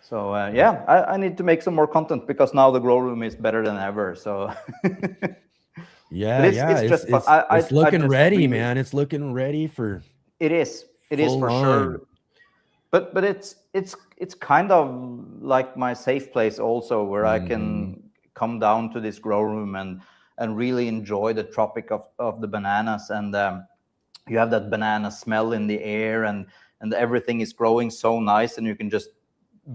So I need to make some more content, because now the grow room is better than ever. So it's looking ready, man. It's looking ready for. It is for sure. But it's kind of like my safe place also, where I can come down to this grow room and really enjoy the tropic of the bananas, and you have that banana smell in the air, and everything is growing so nice, and you can just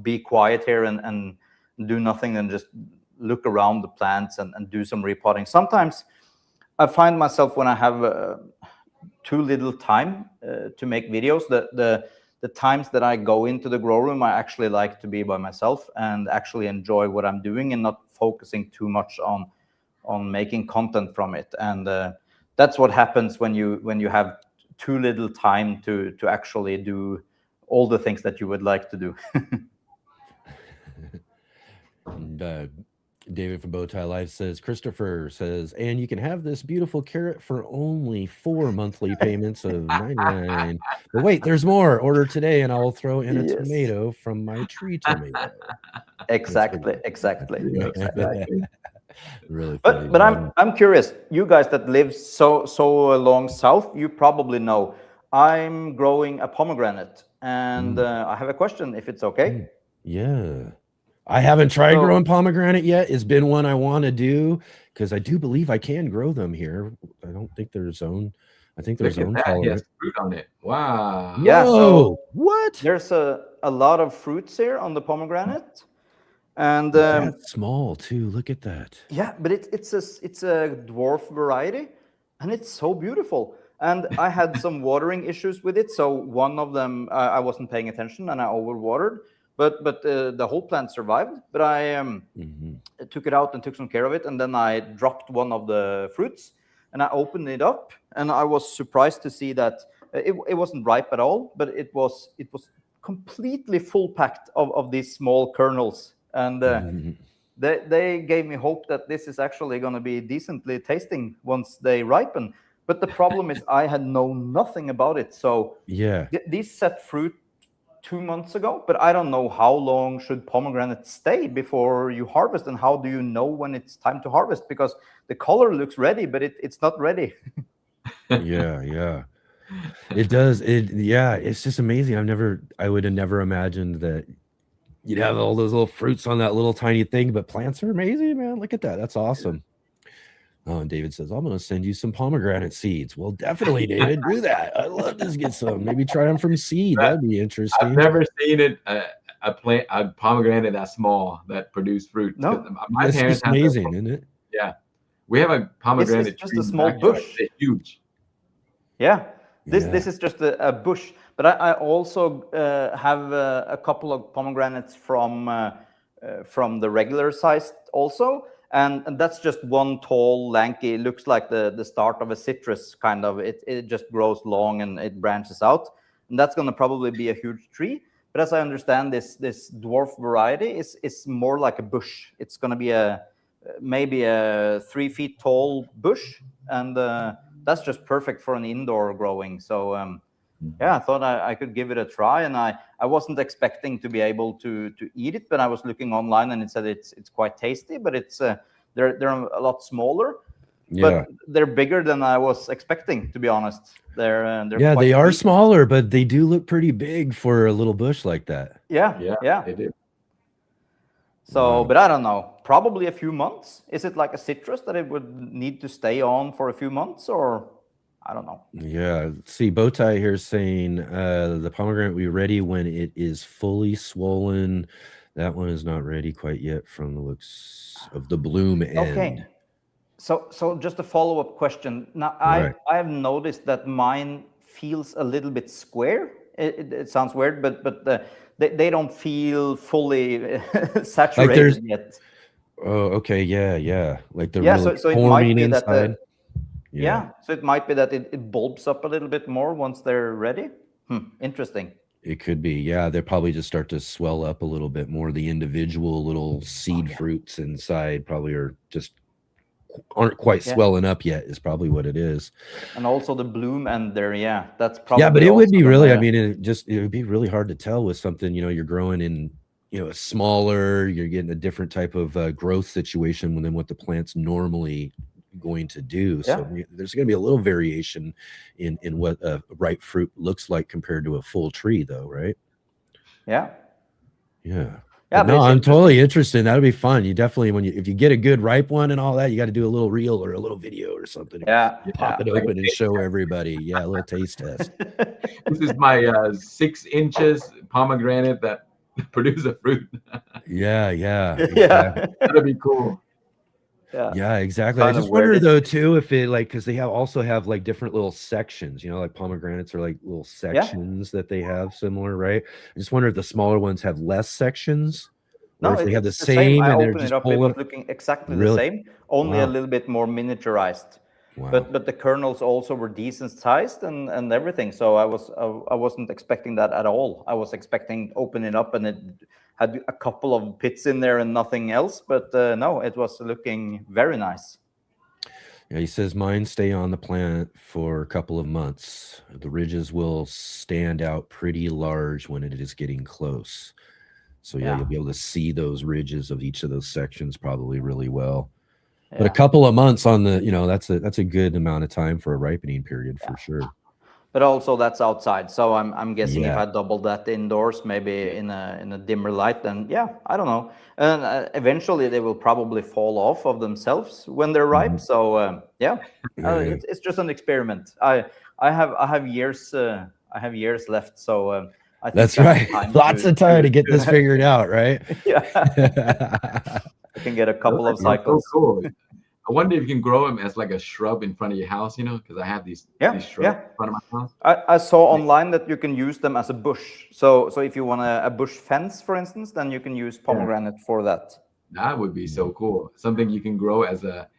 be quiet here and do nothing and just look around the plants and do some repotting. Sometimes I find myself, when I have too little time to make videos, the times that I go into the grow room, I actually like to be by myself and actually enjoy what I'm doing, and not focusing too much on making content from it. And that's what happens when you have too little time to actually do all the things that you would like to do. And, David from Bowtie Life says, Christopher says, and you can have this beautiful carrot for only 4 monthly payments of $99. But wait, there's more. Order today, and I'll throw in a tomato from my tree tomato. Exactly. Really funny. But I'm curious. You guys that live so long south, you probably know I'm growing a pomegranate, and I have a question, if it's okay. Yeah. I haven't tried growing pomegranate yet. It's been one I want to do, because I do believe I can grow them here. I don't think they're zone. I think they're zone tolerant. Yes, fruit on it. Wow. Yeah. So what? There's a lot of fruits here on the pomegranate, and that's small too. Look at that. Yeah, but it's a dwarf variety, and it's so beautiful. And I had some watering issues with it. So one of them, I wasn't paying attention and I overwatered. But the whole plant survived. But I took it out and took some care of it, and then I dropped one of the fruits, and I opened it up, and I was surprised to see that it wasn't ripe at all, but it was completely full packed of these small kernels, and they gave me hope that this is actually going to be decently tasting once they ripen. But the problem is I had known nothing about it. So these set fruit 2 months ago, but I don't know how long should pomegranates stay before you harvest, and how do you know when it's time to harvest? Because the color looks ready, but it's not ready. Yeah. It does. It's just amazing. I would have never imagined that you'd have all those little fruits on that little tiny thing, but plants are amazing, man. Look at that. That's awesome. Oh, and David says, I'm going to send you some pomegranate seeds. Well, definitely, David, do that. I'd love to get some. Maybe try them from seed. That'd be interesting. I've never seen it, a pomegranate that small that produce fruit. No, my it's parents just amazing, isn't it? Yeah. We have a pomegranate it's just tree a small backyard. bush. It's huge. Yeah. This is just a bush. But I also have a couple of pomegranates from the regular size also, and that's just one tall, lanky. It looks like the start of a citrus kind of. It just grows long and it branches out, and that's going to probably be a huge tree. But as I understand, this dwarf variety is more like a bush. It's going to be maybe a 3 feet tall bush, and that's just perfect for an indoor growing. So yeah, I thought I could give it a try, and I wasn't expecting to be able to eat it, but I was looking online and it said it's quite tasty, but it's they're a lot smaller. Yeah. But they're bigger than I was expecting, to be honest. They're yeah, quite they are big. smaller, but they do look pretty big for a little bush like that. Yeah. They do. So, Wow. but I don't know, probably a few months. Is it like a citrus that it would need to stay on for a few months, or I don't know? Yeah. See, Bowtie here saying the pomegranate will be ready when it is fully swollen. That one is not ready quite yet from the looks of the bloom end. Okay. So just a follow-up question. Now, Right. I have noticed that mine feels a little bit square. It sounds weird, but they don't feel fully saturated yet. Oh, okay. Yeah. Like they're Yeah, really so it might forming be that inside. yeah, so it might be that it bulbs up a little bit more once they're ready. Interesting. It could be. Yeah, they probably just start to swell up a little bit more. The individual little seed fruits inside probably aren't quite swelling up yet is probably what it is. And also the bloom and that's probably. Yeah, but it would be really, I mean, it would be really hard to tell with something, you're growing in, a smaller, you're getting a different type of growth situation than what the plant's normally going to do. So there's going to be a little variation in what a ripe fruit looks like compared to a full tree though, right? Yeah. But no, I'm totally interested. That'll be fun. You definitely, if you get a good ripe one and all that, you got to do a little reel or a little video or something. Pop it open and show everybody. Yeah, a little taste test. This is my 6 inches pomegranate that produce a fruit. Yeah. Exactly. That'd be cool. Yeah, exactly. I just wonder though too if it because they also have like different little sections, like pomegranates are like little sections that they have similar, right? I just wonder if the smaller ones have less sections. No, if they have the same. I and they're opened just it up. It was looking exactly the same, only a little bit more miniaturized. Wow. But the kernels also were decent sized and everything. So I wasn't expecting that at all. I was expecting open it up and it had a couple of pits in there and nothing else. But no, it was looking very nice. Yeah, he says mine stay on the plant for a couple of months. The ridges will stand out pretty large when it is getting close. So you'll be able to see those ridges of each of those sections probably really well. But a couple of months on the, that's a good amount of time for a ripening period for sure. But also that's outside, so I'm guessing if I double that indoors, maybe in a dimmer light, then I don't know. And eventually they will probably fall off of themselves when they're ripe. So it's just an experiment. I have years left, so I think that's right. Lots of time to get this figured out, right? I can get a couple of cycles. So cool. I wonder if you can grow them as like a shrub in front of your house, because I have these shrubs in front of my house. I saw online that you can use them as a bush. So if you want a bush fence, for instance, then you can use pomegranate for that. That would be so cool. Something you can grow as a,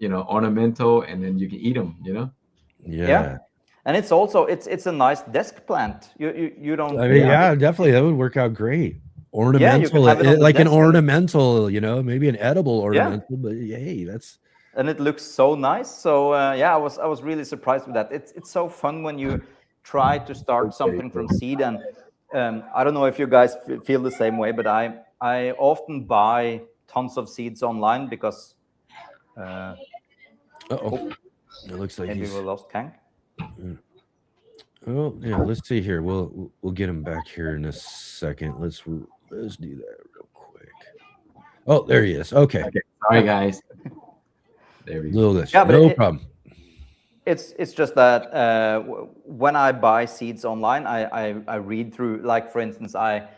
ornamental, and then you can eat them, Yeah. And it's also it's a nice desk plant. You don't. I mean, definitely that would work out great. Ornamental, like an ornamental, maybe an edible ornamental, but hey, that's. And it looks so nice. So I was really surprised with that. It's so fun when you try to start something from seed, and I don't know if you guys feel the same way, but I often buy tons of seeds online because. It looks like maybe we lost Khang. Oh yeah, let's see here. We'll get him back here in a second. Let's do that real quick. Oh, there he is. Okay. Sorry, guys. There we go. No problem. It's just that when I buy seeds online, I read through. Like for instance, I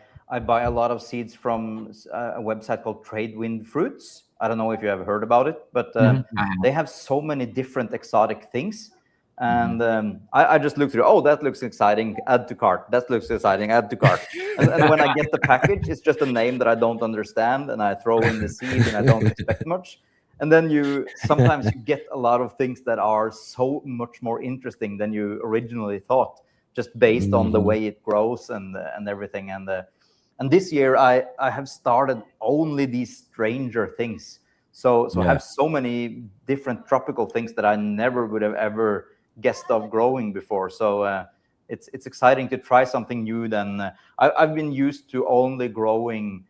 buy a lot of seeds from a website called Tradewind Fruits. I don't know if you have heard about it, but they have so many different exotic things. And I just look through, oh, that looks exciting, add to cart. That looks exciting, add to cart. And when I get the package, it's just a name that I don't understand, and I throw in the seed and I don't expect much. And then sometimes you get a lot of things that are so much more interesting than you originally thought, just based on the way it grows and everything. And this year I have started only these stranger things. So I have so many different tropical things that I never would have ever guessed of growing before. So it's exciting to try something new. Then I've been used to only growing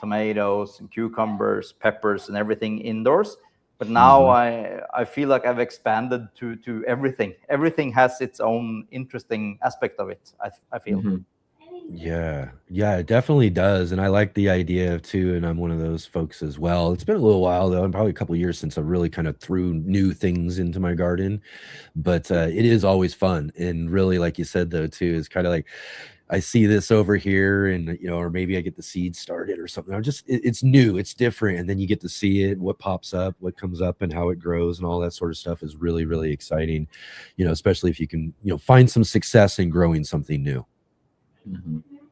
tomatoes and cucumbers, peppers, and everything indoors. But now I feel like I've expanded to everything. Everything has its own interesting aspect of it, I feel. Yeah, it definitely does. And I like the idea of too, and I'm one of those folks as well. It's been a little while though, and probably a couple of years since I really kind of threw new things into my garden. But it is always fun. And really, like you said though, too, is kind of like I see this over here and, or maybe I get the seed started or something. It's new, it's different. And then you get to see it, what pops up, what comes up and how it grows and all that sort of stuff is really, really exciting, especially if you can, find some success in growing something new.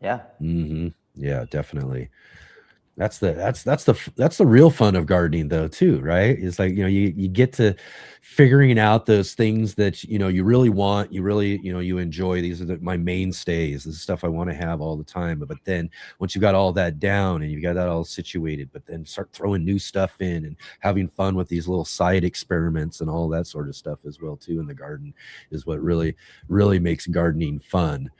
Yeah, definitely. That's the real fun of gardening though too, right? It's like, you get to figuring out those things that, you really want, you really, you enjoy. These are my mainstays. This is stuff I want to have all the time. But then once you got all that down and you got that all situated, but then start throwing new stuff in and having fun with these little side experiments and all that sort of stuff as well too in the garden is what really, really makes gardening fun.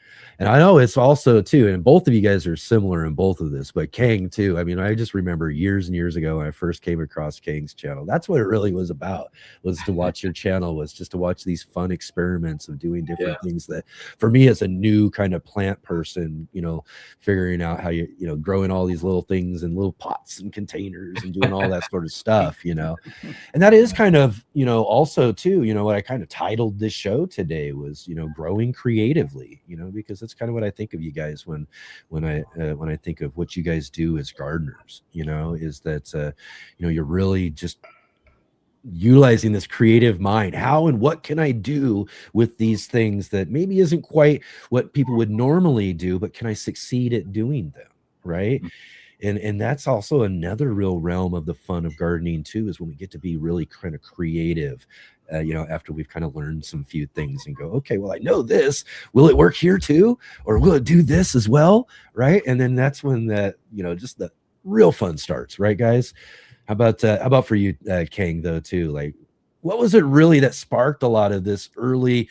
And I know it's also too, and both of you guys are similar in both of this, but Khang too. I mean, I just remember years and years ago when I first came across Khang's channel, that's what it really was about, was to watch your channel, was just to watch these fun experiments of doing different things that for me as a new kind of plant person, figuring out how growing all these little things in little pots and containers and doing all that sort of stuff, And that is kind of, also too, what I kind of titled this show today was, growing creatively, because that's kind of what I think of you guys when I think of what you guys do as gardeners, is that you're really just utilizing this creative mind. How and what can I do with these things that maybe isn't quite what people would normally do, but can I succeed at doing them, right? And that's also another real realm of the fun of gardening too, is when we get to be really kind of creative, after we've kind of learned some few things and go, okay, well, I know this, will it work here too? Or will it do this as well? Right. And then that's when that, just the real fun starts, right, guys? How about for you, Khang, though, too? Like, what was it really that sparked a lot of this early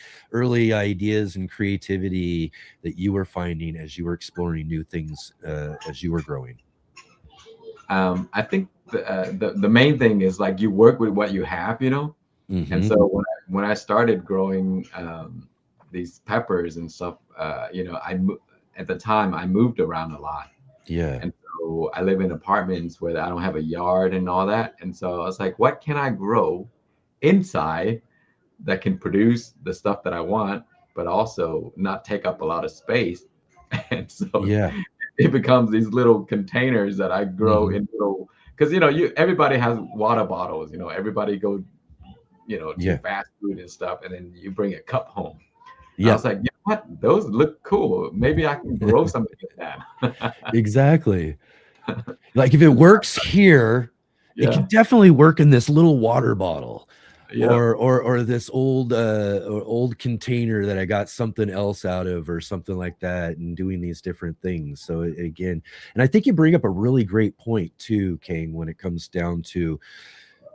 ideas and creativity that you were finding as you were exploring new things as you were growing? I think the main thing is like you work with what you have, And so when I started growing these peppers and stuff, at the time I moved around a lot. Yeah. And so I live in apartments where I don't have a yard and all that. And so I was like, what can I grow inside that can produce the stuff that I want, but also not take up a lot of space? And so it becomes these little containers that I grow in little, because everybody has water bottles, everybody go to fast food and stuff, and then you bring a cup home. I was like, you know what? Those look cool. Maybe I can grow something like that. Exactly. Like if it works here, it can definitely work in this little water bottle. Or this old container that I got something else out of or something like that, and doing these different things. So again, and I think you bring up a really great point too, Khang, when it comes down to,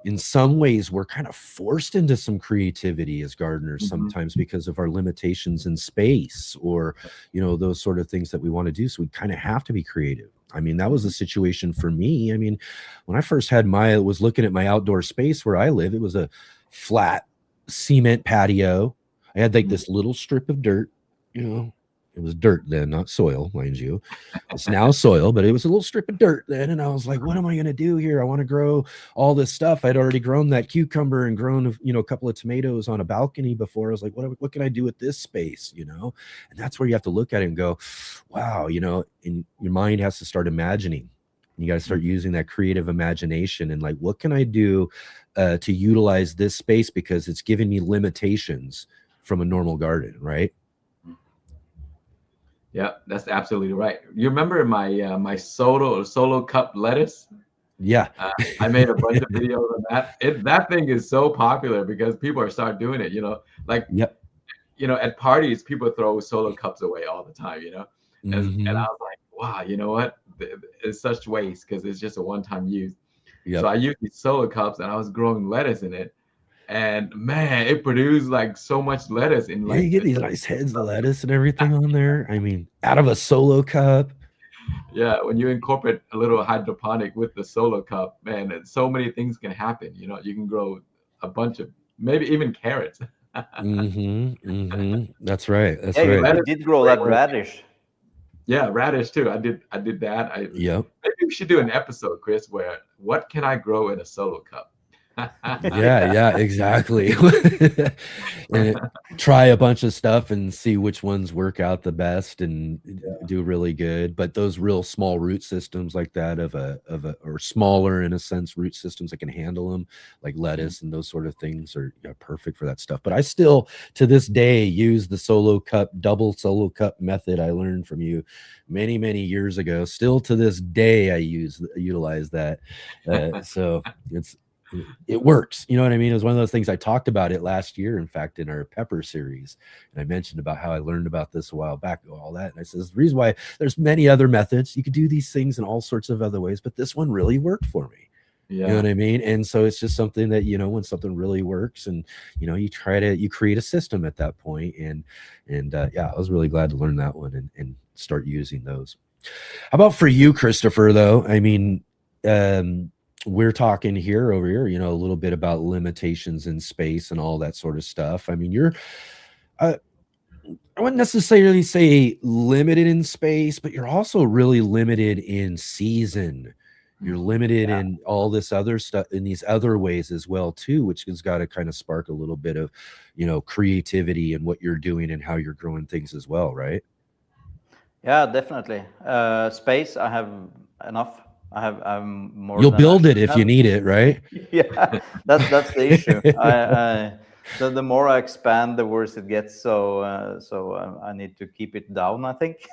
in some ways, we're kind of forced into some creativity as gardeners sometimes because of our limitations in space or, those sort of things that we want to do. So we kind of have to be creative. I mean, that was a situation for me. I mean, when I first was looking at my outdoor space where I live, it was a flat cement patio. I had like this little strip of dirt, it was dirt then, not soil, mind you. It's now soil, but it was a little strip of dirt then. And I was like, what am I going to do here? I want to grow all this stuff. I'd already grown that cucumber and grown, a couple of tomatoes on a balcony before. I was like, what can I do with this space? And that's where you have to look at it and go, wow, and your mind has to start imagining. You got to start using that creative imagination and like, what can I do to utilize this space because it's giving me limitations from a normal garden, right? Yeah, that's absolutely right. You remember my my solo cup lettuce? Yeah. I made a bunch of videos on that. That thing is so popular because people are start doing it. Like Yep. at parties, people throw solo cups away all the time. And I Mhm. was like, wow, you know what? It's such waste because it's just a one-time use. Yep. So I used these solo cups and I was growing lettuce in it. And man, it produced like so much lettuce in Yeah, you like get these nice heads of lettuce and everything on there. I mean, out of a solo cup. yeah, when you incorporate a little hydroponic with the solo cup, man, and so many things can happen. You can grow a bunch of maybe even carrots. That's right. That's Yeah, you, right. you Lettuce is did a grow great that way. radish. Yeah, radish too. I did that. Yep. Maybe we should do an episode, Chris, where what can I grow in a solo cup? Yeah, exactly. And try a bunch of stuff and see which ones work out the best and do really good. But those real small root systems like that or smaller in a sense root systems that can handle them, like lettuce and those sort of things are perfect for that stuff. But I still to this day use the double solo cup method I learned from you many years ago. Still to this day I utilize that. So it works. You know what I mean? It was one of those things I talked about it last year, in fact, in our pepper series. And I mentioned about how I learned about this a while back, all that. And I says, the reason why there's many other methods, you could do these things in all sorts of other ways, but this one really worked for me. Yeah. You know what I mean? And so it's just something that, when something really works and, you create a system at that point. And yeah, I was really glad to learn that one and start using those. How about for you, Christopher, though? I mean, we're talking over here, a little bit about limitations in space and all that sort of stuff. I mean, I wouldn't necessarily say limited in space, but you're also really limited in season. You're limited in all this other stuff in these other ways as well, too, which has got to kind of spark a little bit of, creativity in what you're doing and how you're growing things as well, right? Yeah, definitely. Space, I have enough. I'm more You'll than I build it should if you have. need it, right? Yeah, that's the issue. The more I expand, the worse it gets. So I need to keep it down, I think.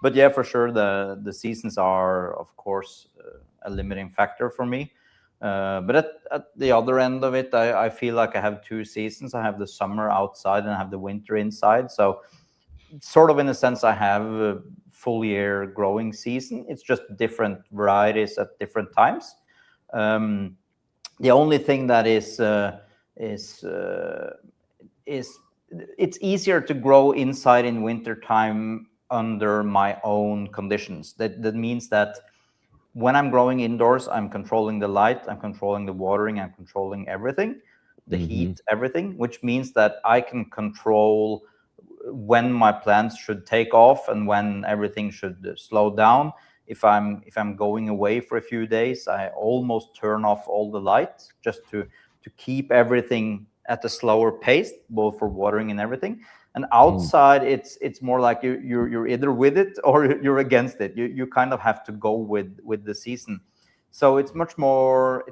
But yeah, for sure, the seasons are, of course, a limiting factor for me. But at the other end of it, I feel like I have two seasons. I have the summer outside and I have the winter inside. So sort of in a sense, I have a full year growing season. It's just different varieties at different times. The only thing that is it's easier to grow inside in winter time under my own conditions. That means that when I'm growing indoors, I'm controlling the light, I'm controlling the watering, I'm controlling everything, the heat, everything, which means that I can control when my plants should take off and when everything should slow down. If I'm going away for a few days, I almost turn off all the lights just to keep everything at a slower pace, both for watering and everything. And outside, it's more like you're either with it or you're against it. You kind of have to go with the season. So it's much more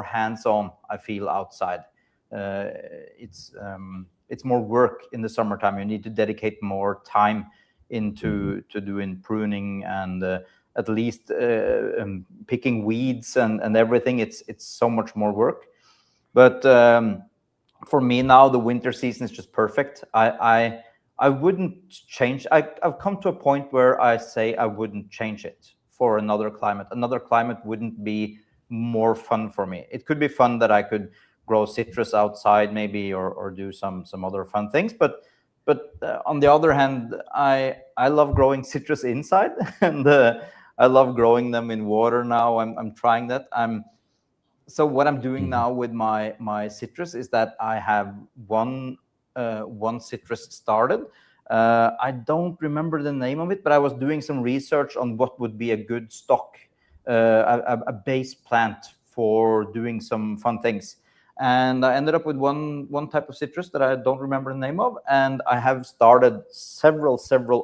hands-on, I feel, outside. It's more work in the summertime. You need to dedicate more time into doing pruning and at least picking weeds and everything. It's so much more work. But for me now, the winter season is just perfect. I wouldn't change. I've come to a point where I say I wouldn't change it for another climate. Another climate wouldn't be more fun for me. It could be fun that I could grow citrus outside maybe or do some other fun things. But on the other hand, I love growing citrus inside, and I love growing them in water now. I'm trying that. So what I'm doing now with my citrus is that I have one citrus started. I don't remember the name of it, but I was doing some research on what would be a good stock, a base plant for doing some fun things. And I ended up with one type of citrus that I don't remember the name of, and I have started several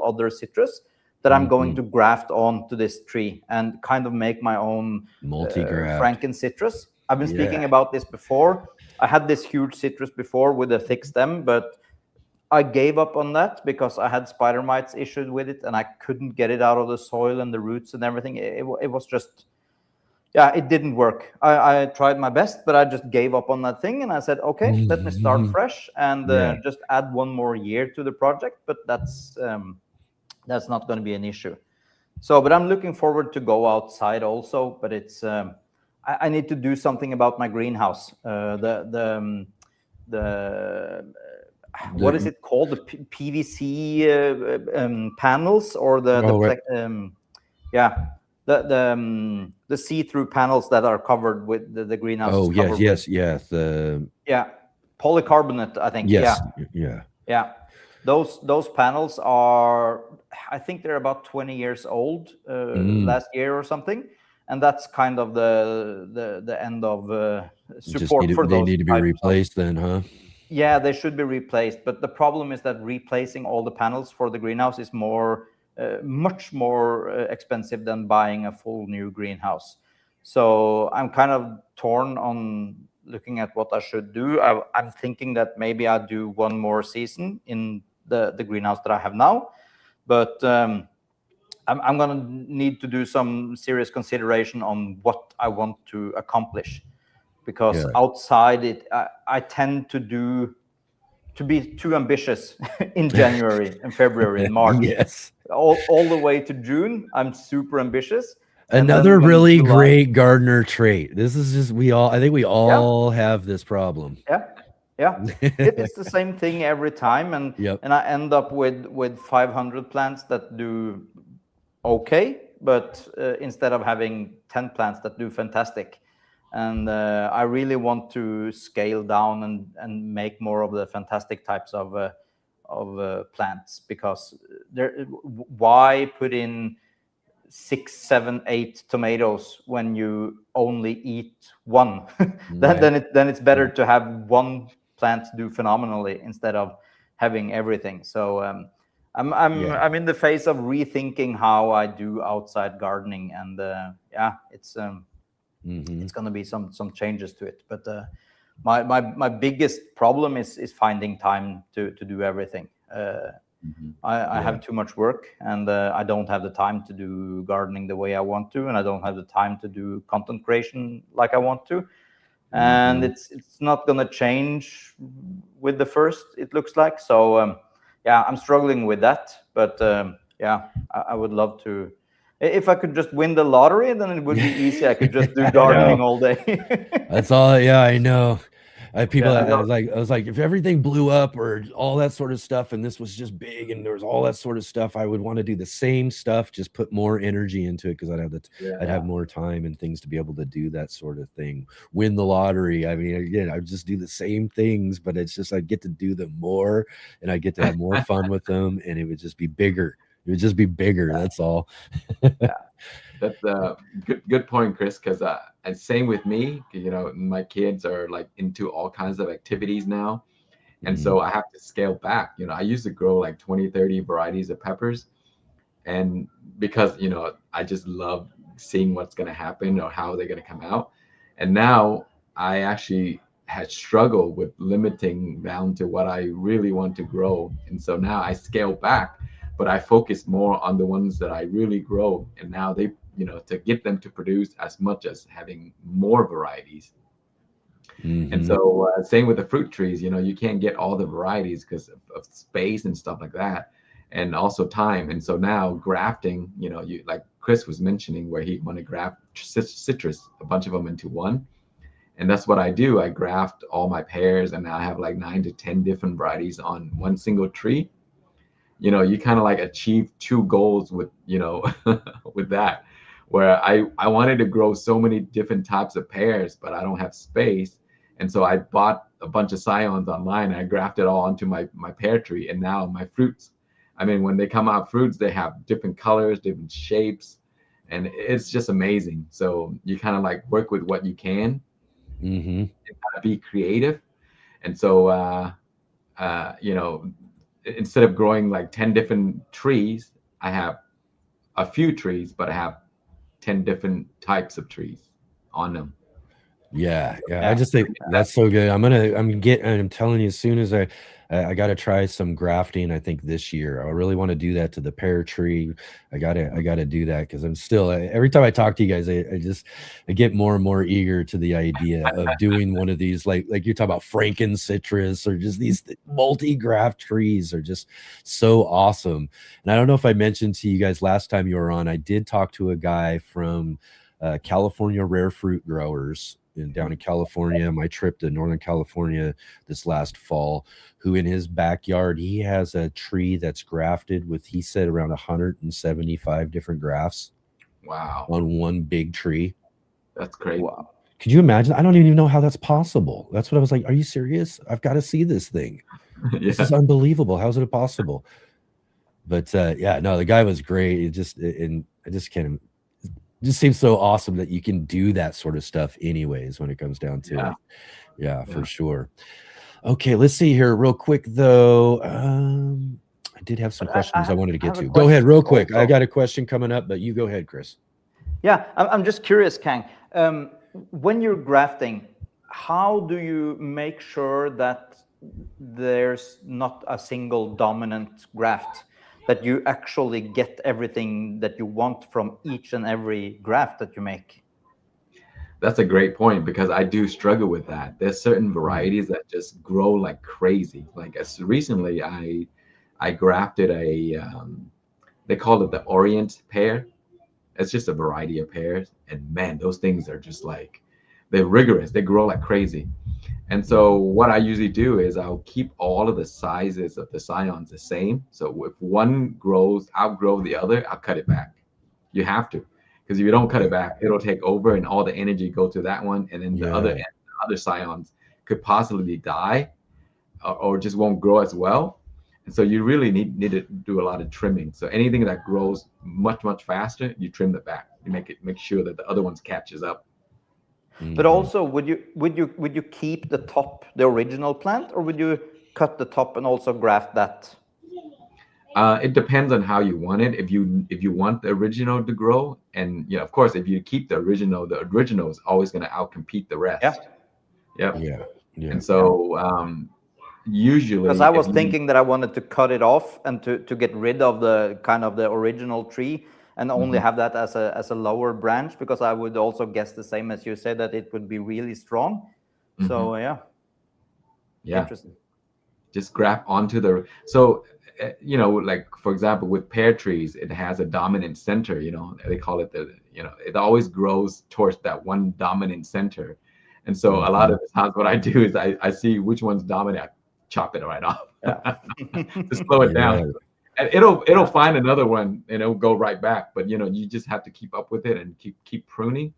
other citrus that I'm going to graft onto this tree and kind of make my own multi-graft Franken citrus. I've been speaking about this before. I had this huge citrus before with a thick stem, but I gave up on that because I had spider mites issues with it, and I couldn't get it out of the soil and the roots and everything. It was just, yeah, it didn't work. I tried my best, but I just gave up on that thing, and I said, okay, let me start fresh and just add one more year to the project. But that's not going to be an issue. So, but I'm looking forward to go outside also. But it's I need to do something about my greenhouse. What is it called? The PVC panels, or the see-through panels that are covered with the greenhouse. Oh yes. Polycarbonate, I think. Yes. Yeah. Those panels are, I think they're about 20 years old, last year or something, and that's kind of the end of support for those. They need to be replaced then, huh? Yeah, they should be replaced. But the problem is that replacing all the panels for the greenhouse is much more expensive than buying a full new greenhouse. So I'm kind of torn on looking at what I should do. I'm thinking that maybe I'll do one more season in the greenhouse that I have now. But I'm going to need to do some serious consideration on what I want to accomplish. Because outside I tend to be too ambitious in January and February and March. Yes. All the way to June, I'm super ambitious. Another really great gardener trait. This is just I think we all have this problem. Yeah. It's the same thing every time, and I end up with 500 plants that do okay, but instead of having 10 plants that do fantastic. And I really want to scale down and make more of the fantastic types of plants, because why put in 6, 7, 8 tomatoes when you only eat one? Then it's better to have one plant do phenomenally instead of having everything. So I'm in the phase of rethinking how I do outside gardening, and it's going to be some changes to it. But my biggest problem is finding time to do everything. I have too much work, and I don't have the time to do gardening the way I want to, and I don't have the time to do content creation like I want to. And it's not going to change with the first, it looks like. So I'm struggling with that. But I would love to. If I could just win the lottery, then it would be easy. I could just do gardening all day. That's all. Yeah, I know. I was like, if everything blew up or all that sort of stuff, and this was just big, and there was all that sort of stuff, I would want to do the same stuff, just put more energy into it, because I'd have more time and things to be able to do that sort of thing. Win the lottery. I mean, again, I would just do the same things, but it's just I get to do them more, and I get to have more fun with them, and it would just be bigger. It would just be bigger. That's all. That's a good point, Chris, because and same with me. My kids are like into all kinds of activities now, and so I have to scale back. I used to grow like 20, 30 varieties of peppers, and because I just love seeing what's going to happen or how they're going to come out. And now I actually had struggled with limiting down to what I really want to grow, and so now I scale back, but I focus more on the ones that I really grow. And now they, to get them to produce as much as having more varieties. And so same with the fruit trees, you can't get all the varieties because of space and stuff like that, and also time. And so now grafting, you like Chris was mentioning, where he want to graft citrus, a bunch of them into one. And that's what I do. I graft all my pears, and now I have like 9 to 10 different varieties on one single tree. You kind of like achieve 2 goals with, with that, where I wanted to grow so many different types of pears, but I don't have space. And so I bought a bunch of scions online, and I grafted all onto my pear tree. And now my fruits, when they come out fruits, they have different colors, different shapes, and it's just amazing. So you kind of like work with what you can and kind of be creative. And so, instead of growing like 10 different trees, I have a few trees, but I have 10 different types of trees on them. Yeah, yeah. Yeah. I just think that's so good. I'm telling you, as soon as I got to try some grafting, I think this year. I really want to do that to the pear tree. I gotta do that because I'm still every time I talk to you guys, I get more and more eager to the idea of doing one of these, like you're talking about Franken citrus or just these multi-graft trees are just so awesome. And I don't know if I mentioned to you guys last time you were on, I did talk to a guy from California Rare Fruit Growers down in California, my trip to Northern California this last fall, who in his backyard, he has a tree that's grafted with, he said, around 175 different grafts Wow, on one big tree. that's crazy. Wow. Could you imagine? I don't even know how that's possible. That's what I was like, are you serious? I've got to see this thing. This is unbelievable. How is it possible? But yeah, no, the guy was great. I just can't. It just seems so awesome that you can do that sort of stuff, anyways, when it comes down to it. Yeah, for sure. Okay, let's see here, real quick though. I did have some questions I wanted to get to. Go ahead, real quick. I got a question coming up, but you go ahead, Chris. Yeah, I'm just curious, Khang. When you're grafting, how do you make sure that there's not a single dominant graft, that you actually get everything that you want from each and every graft that you make? That's a great point because I do struggle with that. There's certain varieties that just grow like crazy. Like as recently, I grafted a they call it the Orient pear. It's just a variety of pears, and man, those things are just like they're rigorous. They grow like crazy. And so what I usually do is I'll keep all of the sizes of the scions the same. So if one outgrow the other, I'll cut it back. You have to, because if you don't cut it back, it'll take over and all the energy go to that one, and then the other scions could possibly die or just won't grow as well. And so you really need to do a lot of trimming. So anything that grows much faster, you trim it back. You make sure that the other ones catches up. But also, would you keep the top, the original plant, or would you cut the top and also graft that? It depends on how you want it. If you want the original to grow, and of course, if you keep the original is always going to outcompete the rest. Yeah. And so usually, because I was thinking that I wanted to cut it off and to get rid of the kind of the original tree and only have that as a lower branch, because I would also guess the same as you said, that it would be really strong. So yeah. Interesting. Just graft onto like for example, with pear trees, it has a dominant center. They call it it always grows towards that one dominant center. And so a lot of the times what I do is I see which one's dominant, I chop it right off to slow it down. And it'll find another one and it'll go right back. But you just have to keep up with it and keep pruning.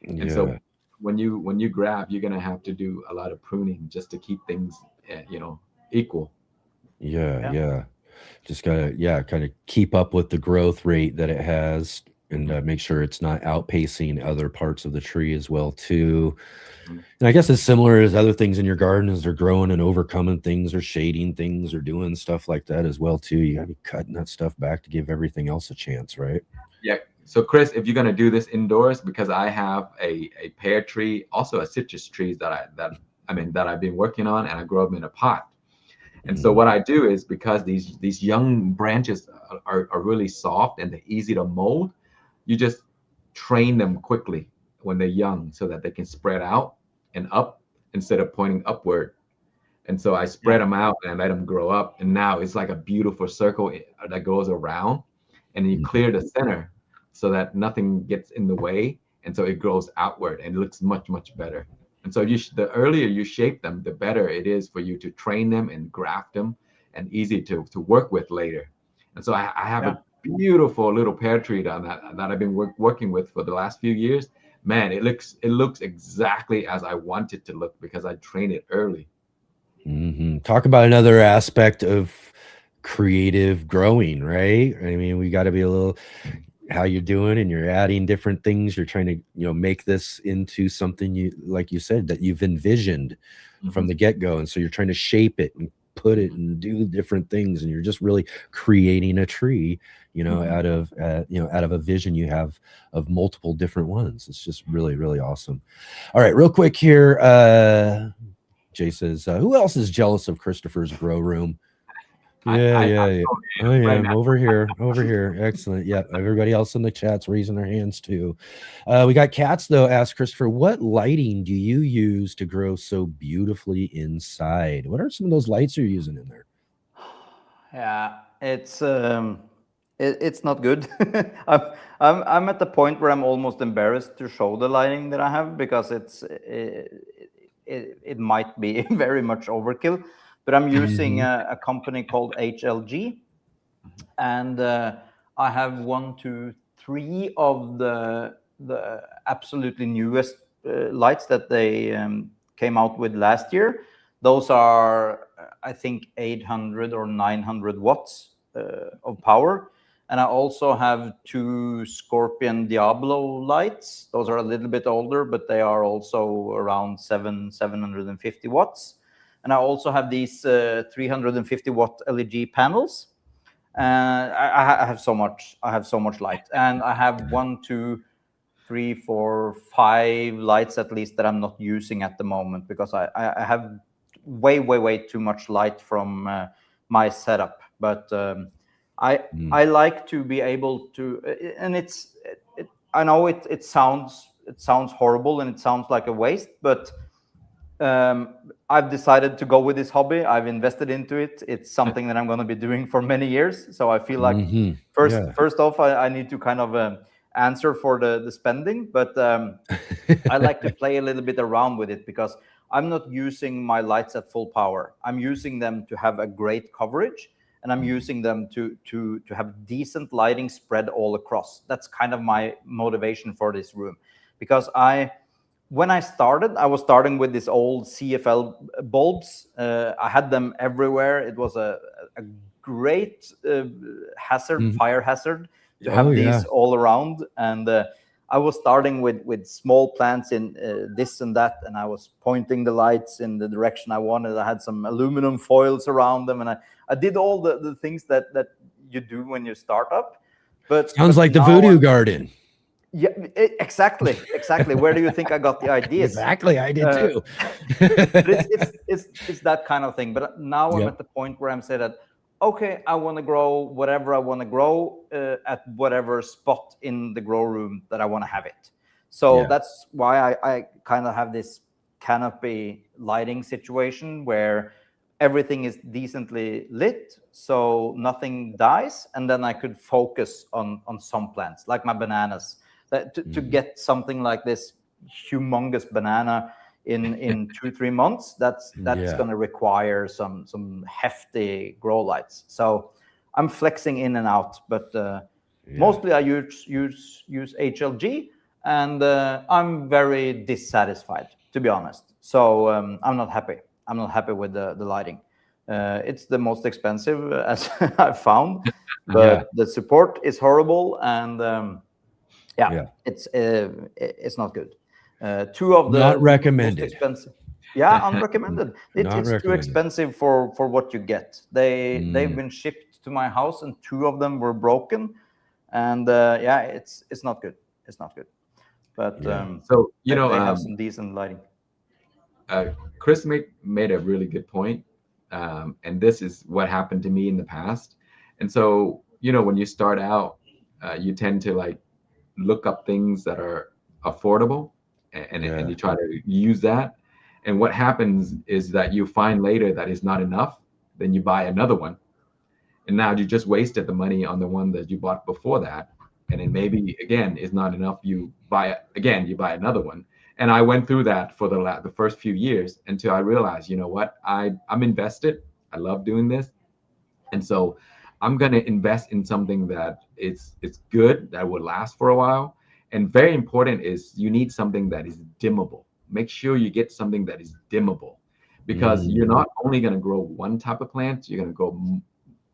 And so when you grab, you're gonna have to do a lot of pruning just to keep things equal. Yeah. Just gotta kind of keep up with the growth rate that it has, and make sure it's not outpacing other parts of the tree as well too. And I guess it's similar as other things in your garden, as they're growing and overcoming things or shading things or doing stuff like that as well too. You gotta be cutting that stuff back to give everything else a chance, right? Yeah. So Chris, if you're gonna do this indoors, because I have a pear tree, also a citrus trees that I've been working on, and I grow them in a pot. And so what I do is, because these young branches are really soft and they're easy to mold, you just train them quickly when they're young so that they can spread out and up instead of pointing upward. And so I spread them out and I let them grow up. And now it's like a beautiful circle that goes around, and you clear the center so that nothing gets in the way. And so it grows outward and it looks much better. And so the earlier you shape them, the better it is for you to train them and graft them, and easy to work with later. And so I have a beautiful little pear tree that I've been working with for the last few years. Man, it looks exactly as I want it to look because I trained it early. Talk about another aspect of creative growing, right? I mean, we got to be a little how you're doing, and you're adding different things. You're trying to make this into something, you like you said, that you've envisioned from the get-go, and so you're trying to shape it and put it and do different things, and you're just really creating a tree, out of out of a vision you have of multiple different ones. It's just really, really awesome. All right, real quick here, Jay says, who else is jealous of Christopher's grow room? Yeah. I am over here. Excellent. Yeah. Everybody else in the chat's raising their hands too. We got Cats though. Ask Christopher, what lighting do you use to grow so beautifully inside? What are some of those lights you're using in there? Yeah, it's not good. I'm at the point where I'm almost embarrassed to show the lighting that I have, because it might be very much overkill. But I'm using a company called HLG, and I have 1, 2, 3 of the absolutely newest lights that they came out with last year. Those are, I think, 800 or 900 watts of power. And I also have 2 Scorpion Diablo lights. Those are a little bit older, but they are also around 750 watts. And I also have these 350 watt LED panels. I have so much. I have so much light, and I have 1, 2, 3, 4, 5 lights at least that I'm not using at the moment, because I have way too much light from my setup. But I like to be able to, and I know it sounds horrible and it sounds like a waste, but I've decided to go with this hobby. I've invested into it. It's something that I'm going to be doing for many years. So I feel like first off, I need to kind of answer for the spending, but I like to play a little bit around with it, because I'm not using my lights at full power. I'm using them to have a great coverage, and I'm using them to have decent lighting spread all across. That's kind of my motivation for this room, because when I started, I was starting with these old CFL bulbs. I had them everywhere. It was a great fire hazard to have these all around. And I was starting with small plants in this and that, and I was pointing the lights in the direction I wanted. I had some aluminum foils around them, and I did all the things that you do when you start up. But sounds like the voodoo garden. Yeah, exactly. Where do you think I got the ideas? Exactly, I did too. But it's that kind of thing. But now I'm at the point where I'm saying that, okay, I want to grow whatever I want to grow at whatever spot in the grow room that I want to have it. So that's why I kind of have this canopy lighting situation where everything is decently lit, so nothing dies, and then I could focus on some plants, like my bananas. To get something like this humongous banana in 2-3 months, that's going to require some hefty grow lights. So I'm flexing in and out, but mostly I use HLG, and I'm very dissatisfied, to be honest. So I'm not happy. I'm not happy with the lighting. It's the most expensive, as I've found, but the support is horrible, and it's not good. 2 of the not recommended. Most expensive. Unrecommended. It's too expensive for what you get. They've been shipped to my house, and 2 of them were broken, and it's not good. It's not good. But so they have some decent lighting. Chris made a really good point, and this is what happened to me in the past. And so when you start out, you tend to look up things that are affordable, and you try to use that. And what happens is that you find later that it's not enough. Then you buy another one, and now you just wasted the money on the one that you bought before that. And then maybe again is not enough. You buy another one. And I went through that for the first few years until I realized, you know what, I'm invested. I love doing this, and so I'm going to invest in something that it's good, that will last for a while. And very important is you need something that is dimmable. Make sure you get something that is dimmable, because you're not only going to grow one type of plant, you're going to grow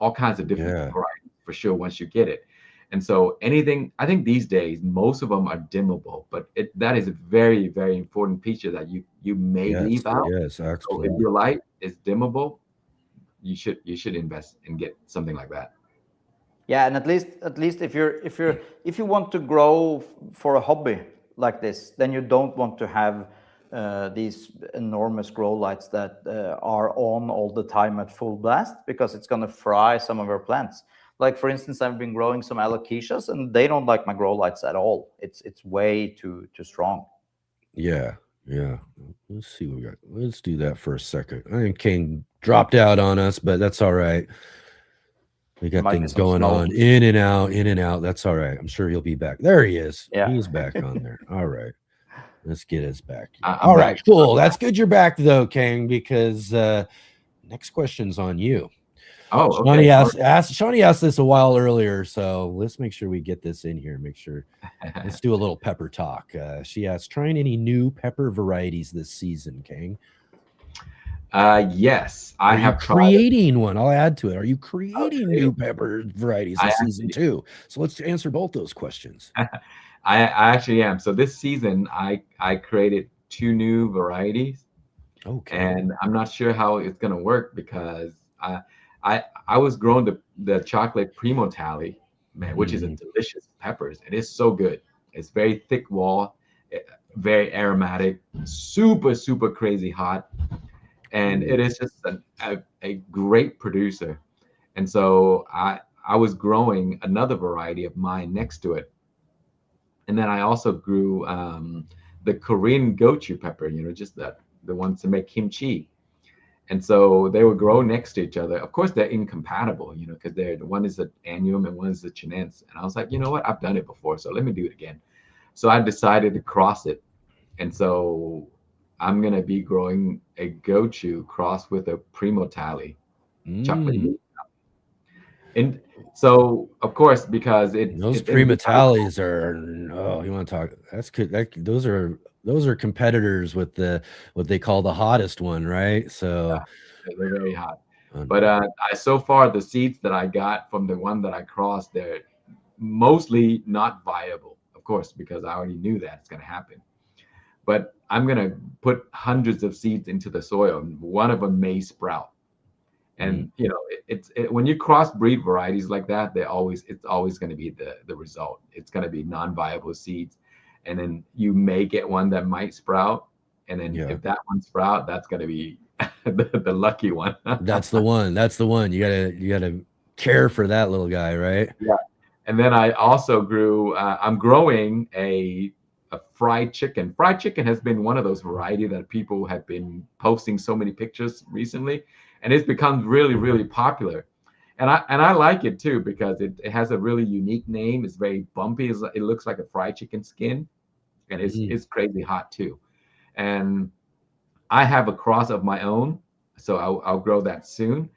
all kinds of different varieties for sure once you get it. And so anything, I think these days, most of them are dimmable, but that is a very, very important feature that you may leave out. Yes, so if your light is dimmable, you should invest and get something like that. Yeah, and at least if you want to grow for a hobby like this, then you don't want to have these enormous grow lights that are on all the time at full blast, because it's going to fry some of your plants. Like, for instance, I've been growing some alocasias, and they don't like my grow lights at all. It's way too strong. Yeah. Let's see what we got. Let's do that for a second. I think King dropped out on us, but that's all right. We got things going on in and out. That's all right. I'm sure he'll be back. There he is. Yeah. He's back on there. All right. Let's get us back. I'm All right, back. cool. That's good you're back though, King, because next question's on you. Oh, Shawnee okay. Shawnee asked this a while earlier, so let's make sure we get this in here. Let's do a little pepper talk. She asked, trying any new pepper varieties this season, King? Yes, I have creating one. I'll add to it. Are you creating new pepper varieties this season too? So let's answer both those questions. I actually am. So this season, I created 2 new varieties. Okay. And I'm not sure how it's gonna work, because I was growing the chocolate Primo Tally, man, which is a delicious peppers. It is so good. It's very thick wall, very aromatic, super crazy hot, and it is just a great producer. And so I was growing another variety of mine next to it, and then I also grew the Korean gochu pepper, just the ones to make kimchi. And so they would grow next to each other. Of course, they're incompatible, because one is the annuum and one is the chinense. And I was like, you know what? I've done it before, so let me do it again. So I decided to cross it. And so I'm going to be growing a gochu cross with a Primo Tally chocolate. And so, of course, because those Primo Tallies are, you want to talk? That's good. Those are competitors with what they call the hottest one, right? So they're very hot. But so far the seeds that I got from the one that I crossed, they're mostly not viable, of course, because I already knew that it's going to happen. But I'm going to put hundreds of seeds into the soil, and one of them may sprout. And when you crossbreed varieties like that, it's always going to be the result. It's going to be non-viable seeds, and then you may get one that might sprout, and then if that one sprout, that's going to be the lucky one. That's the one. You gotta care for that little guy, right? Yeah. And then I also grew. I'm growing a fried chicken. Fried chicken has been one of those variety that people have been posting so many pictures recently, and it's become really popular. And I like it too, because it has a really unique name. It's very bumpy. It looks like a fried chicken skin, and it's crazy hot too. And I have a cross of my own, so I'll grow that soon.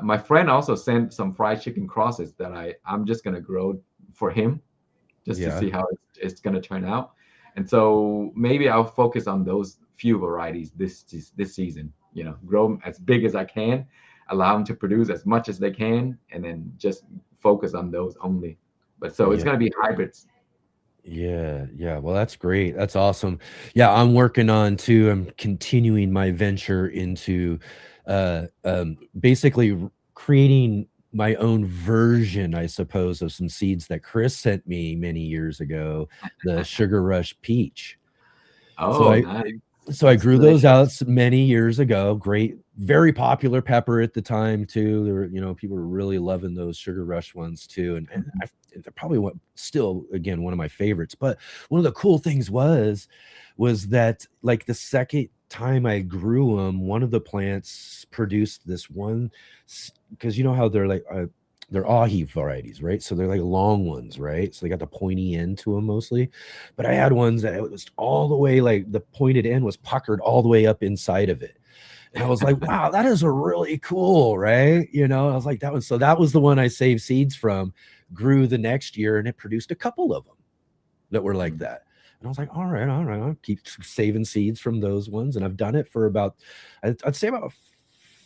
My friend also sent some fried chicken crosses that I'm just gonna grow for him, just to see how it's gonna turn out. And so maybe I'll focus on those few varieties this season. Grow them as big as I can, allow them to produce as much as they can, and then just focus on those only. But so it's gonna be hybrids. Yeah. Well, that's great. That's awesome. Yeah, I'm working on too. I'm continuing my venture into basically creating my own version, I suppose, of some seeds that Chris sent me many years ago, the Sugar Rush Peach. Nice. So I grew those out many years ago. Great, very popular pepper at the time too. There were, people were really loving those Sugar Rush ones too, and they're probably still again one of my favorites. But one of the cool things was that like the second time I grew them, one of the plants produced this one, because you know how they're like they're ahi varieties, right? So they're like long ones, right? So they got the pointy end to them mostly. But I had ones that it was all the way, like the pointed end was puckered all the way up inside of it. And I was like, wow, that is a really cool, right? I was like, that was the one I saved seeds from, grew the next year, and it produced a couple of them that were like that. And I was like, all right, I'll keep saving seeds from those ones. And I've done it for I'd say about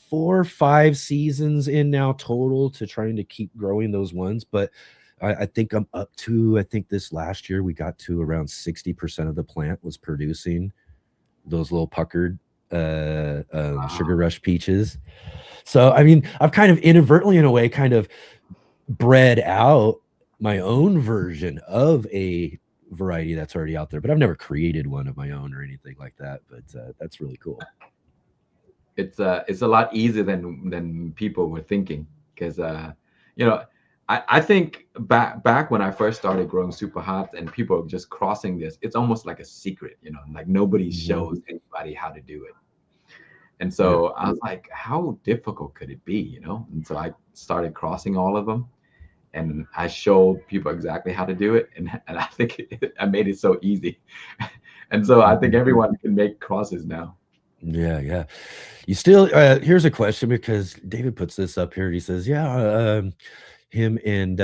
4 or 5 seasons in now total to trying to keep growing those ones. But I think I'm up to, I think this last year we got to around 60% of the plant was producing those little puckered Sugar Rush peaches. So, I mean, I've kind of inadvertently, in a way, kind of bred out my own version of a variety that's already out there, but I've never created one of my own or anything like that. But that's really cool. It's a lot easier than people were thinking, because you know, I think back when I first started growing super hops and people are just crossing this, it's almost like a secret, you know, like nobody shows anybody how to do it. And so I was like, how difficult could it be, you know? And so I started crossing all of them, and I showed people exactly how to do it, and I think I made it so easy. And so I think everyone can make crosses now. Yeah. You still here's a question, because David puts this up here. He says, him and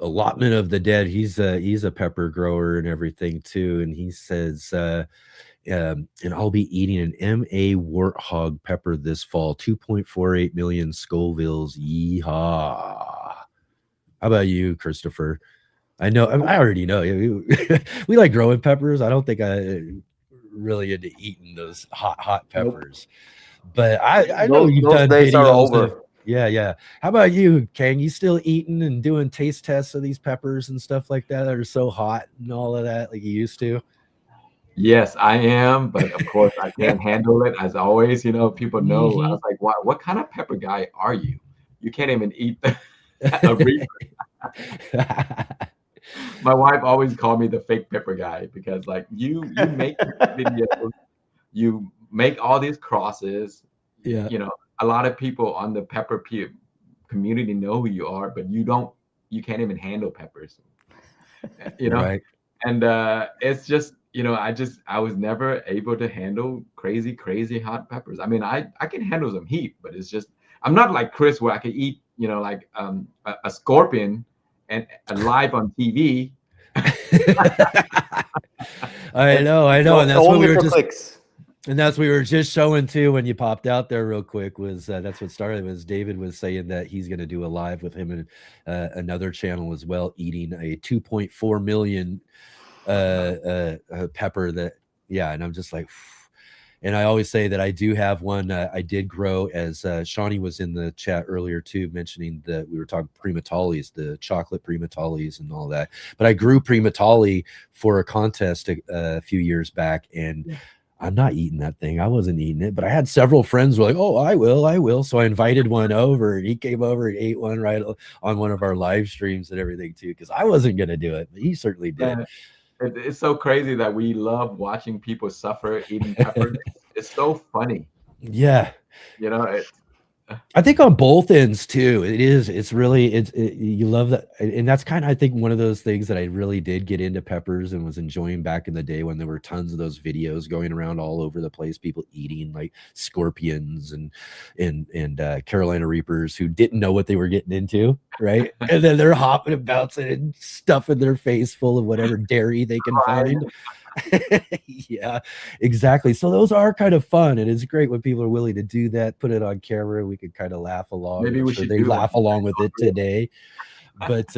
Allotment of the Dead, he's a pepper grower and everything too, and he says and I'll be eating an MA Warthog pepper this fall, 2.48 million Scovilles. Yeehaw. How about you, Christopher? I know, I already know. We like growing peppers. I don't think I really into eating those hot peppers. But I know you've those done days are videos over. of, yeah. How about you, Khang? You still eating and doing taste tests of these peppers and stuff like that are so hot and all of that, like you used to? Yes, I am, but of course I can't handle it, as always. You know, people know. I was like, what kind of pepper guy are you? You can't even eat a reaper. My wife always called me the fake pepper guy, because like you make videos, you make all these crosses. Yeah. You know, a lot of people on the pepper community know who you are, but you can't even handle peppers. You know, Right. and it's just, you know, I was never able to handle crazy hot peppers. I mean, I can handle some heat, but it's just, I'm not like Chris, where I can eat, you know, like a scorpion and live on TV. I know, and that's what Only we were for clicks. and that's what we were just showing too when you popped out there real quick. Was that's what started, was David was saying that he's going to do a live with him and another channel as well, eating a 2.4 million pepper. That, yeah, and I'm just like, and I always say that I do have one I did grow, as Shawnee was in the chat earlier too, mentioning that we were talking primatales, the chocolate primatales and all that. But I grew primatale for a contest a few years back, and I'm not eating that thing. I wasn't eating it, but I had several friends who were like, oh, I will. So I invited one over, and he came over and ate one right on one of our live streams and everything too, because I wasn't going to do it, but he certainly did. It's so crazy that we love watching people suffer eating peppers. It's so funny. Yeah. You know, I think on both ends too. It's really, you love that. And that's kind of, I think, one of those things that I really did get into peppers and was enjoying back in the day, when there were tons of those videos going around all over the place, people eating like scorpions and Carolina Reapers who didn't know what they were getting into, right? And then they're hopping and bouncing and stuffing their face full of whatever dairy they can find. Yeah, exactly. So those are kind of fun, and it's great when people are willing to do that, put it on camera. We can kind of laugh along. Maybe we should they laugh along with it today. But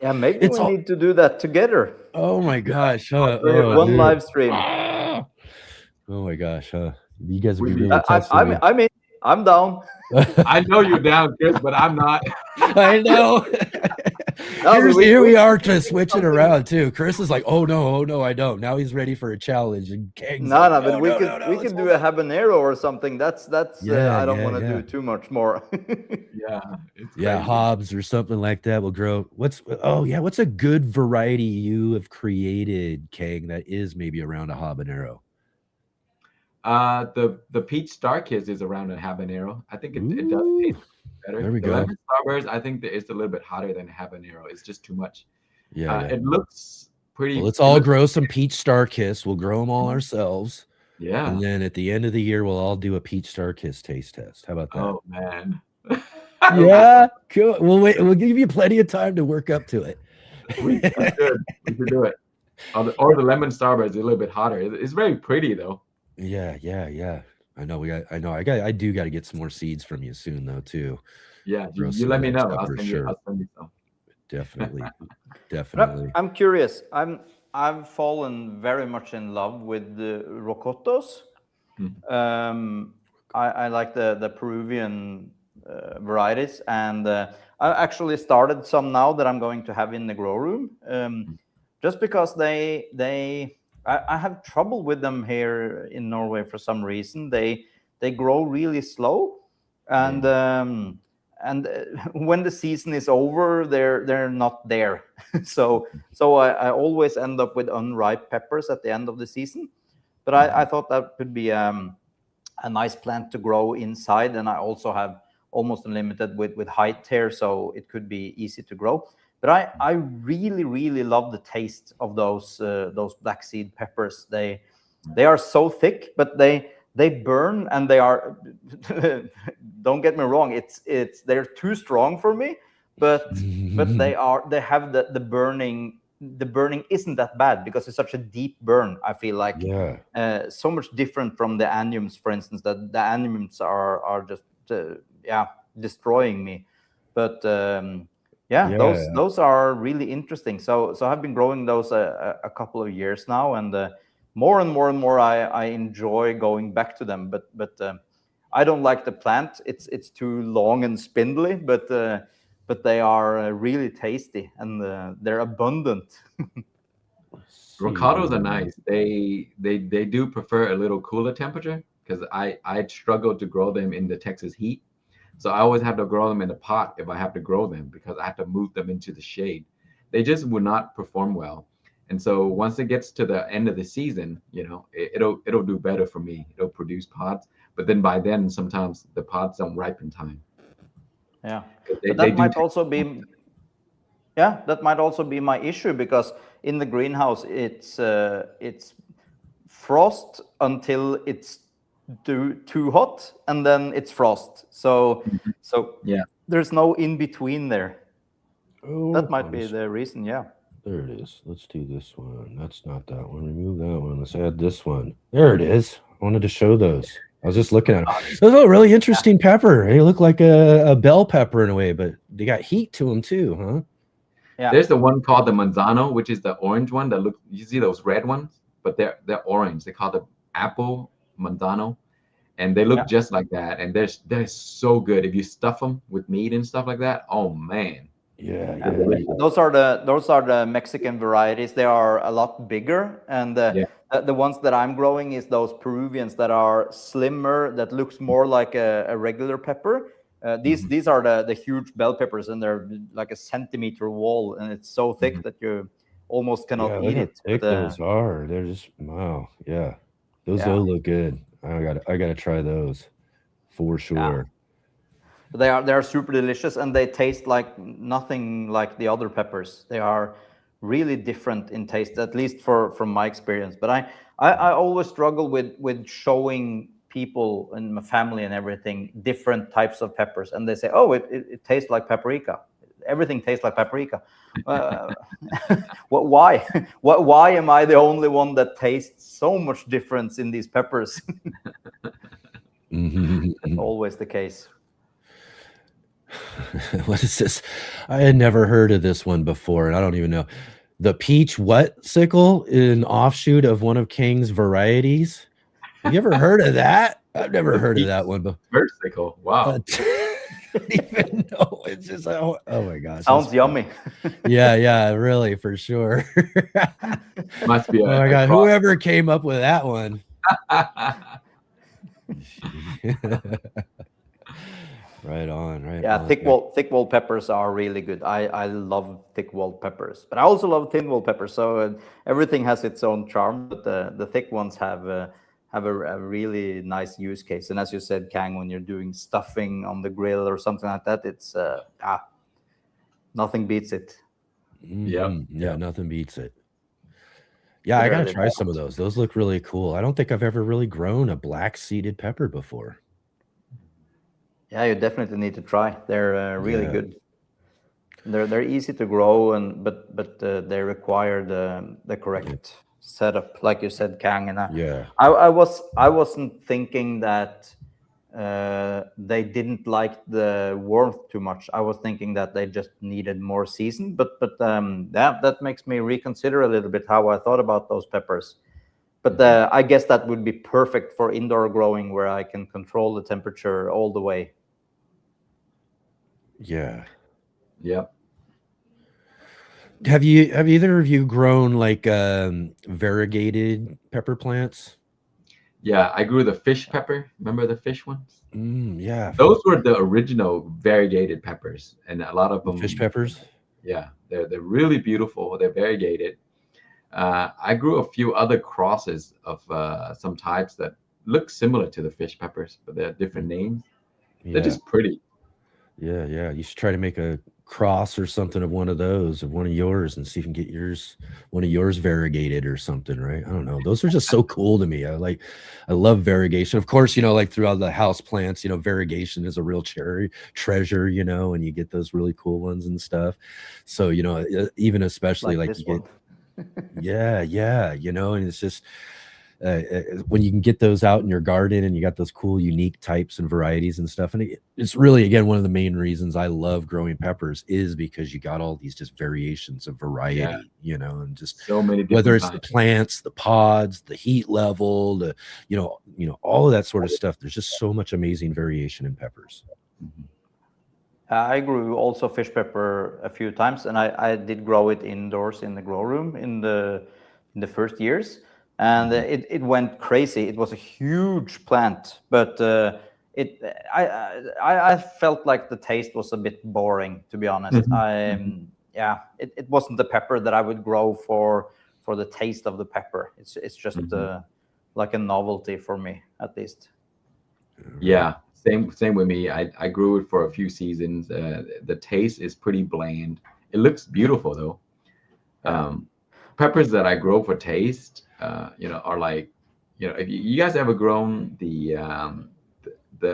yeah, maybe we need to do that together. Oh my gosh. One live stream. Oh my gosh. You guys would be really testing me. I mean, I'm down. I know you're down, Chris, but I'm not. I know. Here we are just switching around too. Chris is like, oh no, I don't. Now he's ready for a challenge. And but we could do a habanero or something. That's I don't want to do too much more. Hobbs or something like that will grow. What's a good variety you have created, Khang, that is maybe around a habanero? The peach star kiss is around a habanero. I think it does taste better. There we go. Lemon starburst, I think that it's a little bit hotter than habanero. It's just too much. It looks pretty. Well, let's all grow some peach star kiss. We'll grow them all ourselves. Yeah. And then at the end of the year, we'll all do a peach star kiss taste test. How about that? Oh man. Yeah, cool. We'll give you plenty of time to work up to it. We should do it. Or the lemon starburst is a little bit hotter. It's very pretty though. Yeah. I know I do got to get some more seeds from you soon though too. Yeah, you let me know. I'll send you some. Definitely. I'm curious. I've fallen very much in love with the rocotos. I like the Peruvian varieties, and I actually started some now that I'm going to have in the grow room, just because I have trouble with them here in Norway for some reason. They grow really slow, and when the season is over, they're not there. so I always end up with unripe peppers at the end of the season. But I thought that could be a nice plant to grow inside, and I also have almost unlimited with height here, so it could be easy to grow. But I really love the taste of those black seed peppers. They are so thick, but they burn, and they are don't get me wrong, they're too strong for me, but they have the burning. The burning isn't that bad because it's such a deep burn. I feel like so much different from the annuums, for instance. That the annuums are just destroying me. But those are really interesting. So I've been growing those a couple of years now, and more and more I enjoy going back to them. But I don't like the plant. It's too long and spindly, but they are really tasty, and they're abundant. Avocados are nice. They do prefer a little cooler temperature, because I struggle to grow them in the Texas heat. So I always have to grow them in a pot if I have to grow them, because I have to move them into the shade. They just would not perform well. And so once it gets to the end of the season, it'll do better for me. It'll produce pods, but then by then sometimes the pods don't ripen in time. Yeah, but that might also be. Yeah, that might also be my issue, because in the greenhouse it's frost until it's too hot, and then it's frost. So there's no in between there. That might be the reason. Yeah. There it is. Let's do this one. That's not that one. Remove that one. Let's add this one. There it is. I wanted to show those. I was just looking at them. Those are a really interesting pepper. They look like a bell pepper in a way, but they got heat to them too, huh? Yeah. There's the one called the Manzano, which is the orange one that look. You see those red ones, but they're orange. They call the apple Manzano, and they look just like that. And they're so good if you stuff them with meat and stuff like that. Oh man. Yeah. Those are the Mexican varieties. They are a lot bigger, and the ones that I'm growing is those Peruvians that are slimmer, that looks more like a regular pepper. These are the huge bell peppers, and they're like a centimeter wall, and it's so thick that you almost cannot eat it. Thick those are. They're just wow. Yeah, those look good. I gotta try those for sure. They are super delicious, and they taste like nothing like the other peppers. They are really different in taste, at least from my experience. But I always struggle with showing people in my family and everything different types of peppers, and they say, "Oh, it tastes like paprika. Everything tastes like paprika." Why? Why am I the only one that tastes so much difference in these peppers? That's always the case. What is this? I had never heard of this one before, and I don't even know. The peach sickle, an offshoot of one of Khang's varieties. Have you ever heard of that? I've never heard of that one before. Sickle. Wow. I don't even know. It's just oh my gosh. Sounds yummy. Yeah, really, for sure. Must be. Oh my god, whoever came up with that one. Right on. Thick wall peppers are really good. I love thick wall peppers, but I also love thin wall peppers. So everything has its own charm, but the thick ones have a really nice use case. And as you said, Khang, when you're doing stuffing on the grill or something like that, it's nothing beats it. Yeah, nothing beats it. Yeah, I gotta try some of those. Those look really cool. I don't think I've ever really grown a black seeded pepper before. Yeah, you definitely need to try. They're really good. They're easy to grow, but they require the correct setup, like you said, Khang. And I wasn't thinking that they didn't like the warmth too much. I was thinking that they just needed more season. But that makes me reconsider a little bit how I thought about those peppers. But I guess that would be perfect for indoor growing, where I can control the temperature all the way. Yeah. Yep. Have either of you grown like variegated pepper plants? Yeah, I grew the fish pepper. Remember the fish ones? Yeah. Those were the original variegated peppers, and a lot of them. Fish peppers. Yeah, they're really beautiful. They're variegated. I grew a few other crosses of some types that look similar to the fish peppers, but they're different names. They're Yeah. just pretty. Yeah. You should try to make a cross or something of one of those, of one of yours, and see if you can get one of yours variegated or something, right? I don't know. Those are just so cool to me. I love variegation. Of course, like throughout the house plants, variegation is a real treasure, and you get those really cool ones and stuff. So, even especially like you get, yeah, and it's just when you can get those out in your garden and you got those cool, unique types and varieties and stuff. And it's really, again, one of the main reasons I love growing peppers is because you got all these just variations of variety, and just so many different whether it's types. the plants, the pods, the heat level, the, all of that sort of stuff. There's just so much amazing variation in peppers. I grew also fish pepper a few times, and I did grow it indoors in the grow room in the first years, and it went crazy. It was a huge plant, but I felt like the taste was a bit boring, to be honest. It wasn't the pepper that I would grow for the taste of the pepper. It's just like a novelty for me, at least. Yeah. Same with me. I grew it for a few seasons. The taste is pretty bland. It looks beautiful though. Peppers that I grow for taste, are like, if you guys ever grown the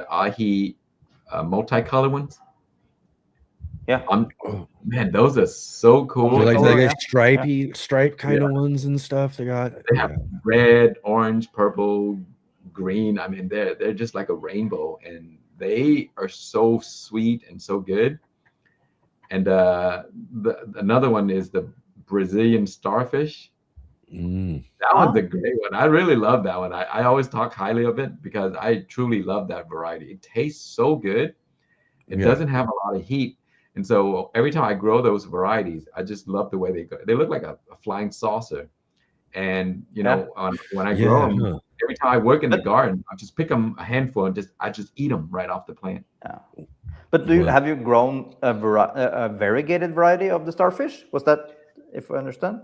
ahi multicolored ones? Yeah. Man, those are so cool. Like stripe kind of ones and stuff. They have red, orange, purple, green. I mean, they're just like a rainbow, and they are so sweet and so good. And another one is the Brazilian starfish. That one's a great one. I really love that one. I always talk highly of it because I truly love that variety. It tastes so good. It doesn't have a lot of heat. And so every time I grow those varieties, I just love the way they go. They look like a flying saucer. And, when I grow them, every time I work in the garden, I just pick them a handful and I just eat them right off the plant. Yeah. But have you grown a variegated variety of the starfish? Was that, if I understand?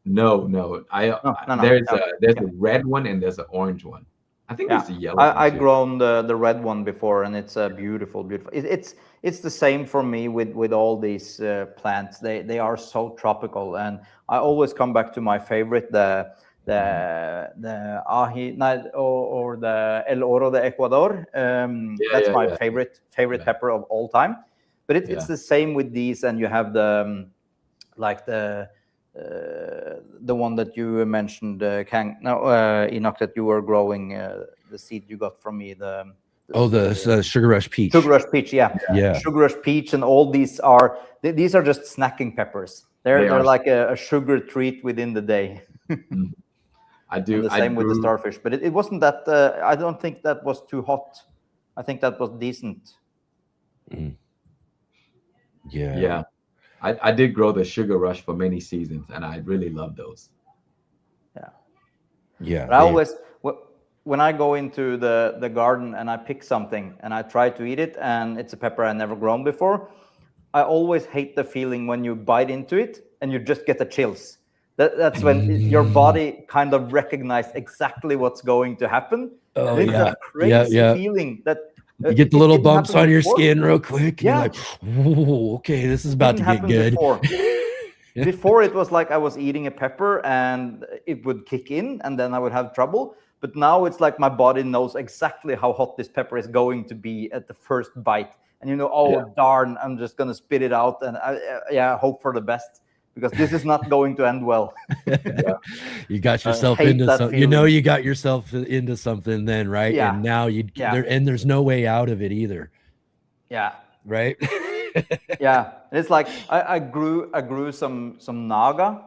No. There's a red one and there's an orange one. I think there's a yellow one. I grown the red one before, and it's a beautiful. It's the same for me with all these plants. They are so tropical, and I always come back to my favorite, the ahi or the El Oro de Ecuador. That's my favorite pepper of all time. But it's the same with these, and you have the the one that you mentioned, Khang. No, Enoch, that you were growing the seed you got from me. The Sugar Rush Peach. Sugar Rush Peach, yeah. Sugar Rush Peach, and all these are just snacking peppers. They're like a sugar treat within the day. I do. And the same with the starfish, but it wasn't that. I don't think that was too hot. I think that was decent. Yeah. I did grow the Sugar Rush for many seasons, and I really love those. Yeah. But I always, when I go into the garden and I pick something and I try to eat it, and it's a pepper I never grown before, I always hate the feeling when you bite into it and you just get the chills. That's when your body kind of recognizes exactly what's going to happen. Oh, it's a crazy feeling that. You get the little bumps on your skin real quick. And you're like, oh, okay, this is about to get good. Before it was like I was eating a pepper and it would kick in and then I would have trouble. But now it's like my body knows exactly how hot this pepper is going to be at the first bite. And darn, I'm just going to spit it out and hope for the best. Because this is not going to end well. You got yourself into something. You got yourself into something then, right? Yeah. And now there's no way out of it either. Yeah. Right. Yeah. It's like I grew some naga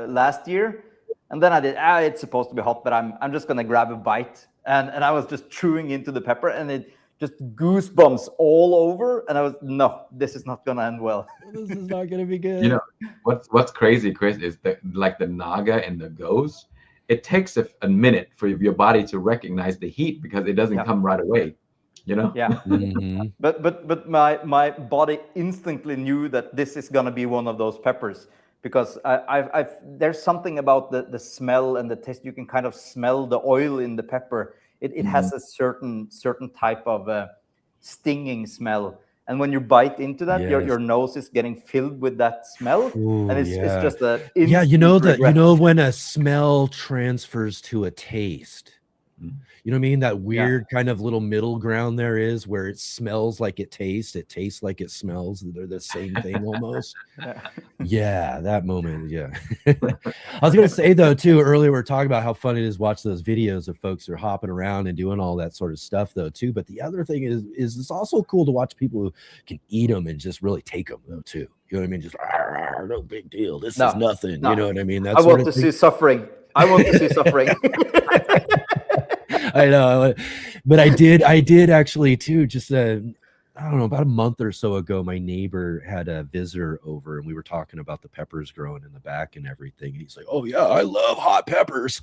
last year, And then I did, it's supposed to be hot, but I'm just gonna grab a bite. And I was just chewing into the pepper, and it just goosebumps all over. And I was, no, this is not gonna end well. This is not gonna be good. You know, what's crazy, Chris, is that like the naga and the ghost, it takes a minute for your body to recognize the heat because it doesn't come right away. You know? Yeah. But my body instantly knew that this is gonna be one of those peppers, because I've there's something about the smell and the taste. You can kind of smell the oil in the pepper. It has a certain type of stinging smell, and when you bite into that, your nose is getting filled with that smell. Ooh, and it's just a you know that regret. You know when a smell transfers to a taste. You know what I mean? That weird kind of little middle ground there is, where it smells like it tastes like it smells. They're the same thing almost. Yeah, that moment. Yeah. I was gonna say though too, earlier we were talking about how fun it is to watch those videos of folks who are hopping around and doing all that sort of stuff though too. But the other thing is it's also cool to watch people who can eat them and just really take them though too. You know what I mean? Just no big deal. This is nothing. You know what I mean? That's I want to see suffering. I want to see suffering. I know, but I did actually too. Just I don't know, about a month or so ago, my neighbor had a visitor over, and we were talking about the peppers growing in the back and everything. And he's like, "Oh yeah, I love hot peppers."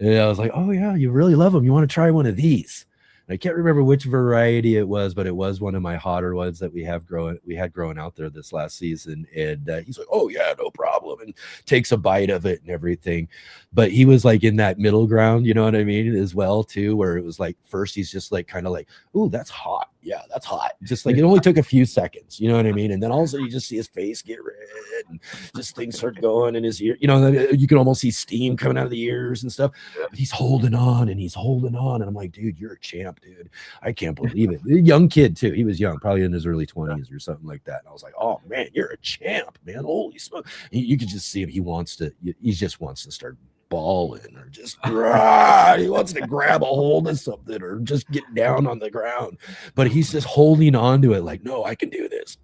And I was like, "Oh yeah, you really love them? You want to try one of these?" And I can't remember which variety it was, but it was one of my hotter ones that we had growing out there this last season. And he's like, "Oh yeah, no problem," and takes a bite of it and everything. But he was like in that middle ground, you know what I mean, as well too, where it was like first he's just like kind of like, "Ooh, that's hot. Yeah, that's hot." Just like it only took a few seconds, you know what I mean? And then all of a sudden you just see his face get red and just things start going in his ear. You know, you can almost see steam coming out of the ears and stuff. But he's holding on and he's holding on. And I'm like, dude, you're a champ, dude. I can't believe it. Young kid too. He was young, probably in his early 20s or something like that. And I was like, oh man, you're a champ, man. Holy smoke. You could just see him. He just wants to start balling or just he wants to grab a hold of something or just get down on the ground, but he's just holding on to it like, no, I can do this.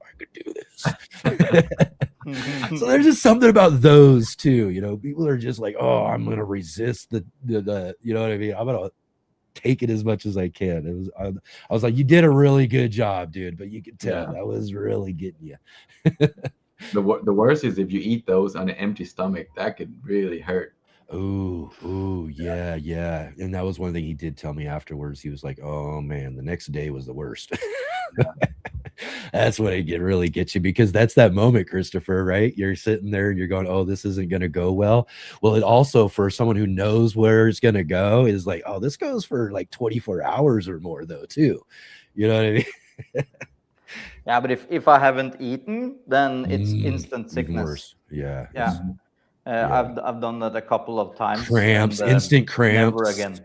So there's just something about those too, you know. People are just like, oh, I'm gonna resist the you know what I mean, I'm gonna take it as much as I can. I was like, you did a really good job, dude, but you could tell that was really getting you. The worst is if you eat those on an empty stomach. That could really hurt. Ooh, yeah. And that was one thing he did tell me afterwards. He was like, oh man, the next day was the worst. That's when it really gets you, because that's that moment, Christopher, right? You're sitting there and you're going, oh, this isn't going to go well. Well, it also, for someone who knows where it's going to go, is like, oh, this goes for like 24 hours or more though too. You know what I mean? Yeah, but if I haven't eaten, then it's instant sickness. Worse. Yeah. I've done that a couple of times. Cramps, instant cramps. Never again.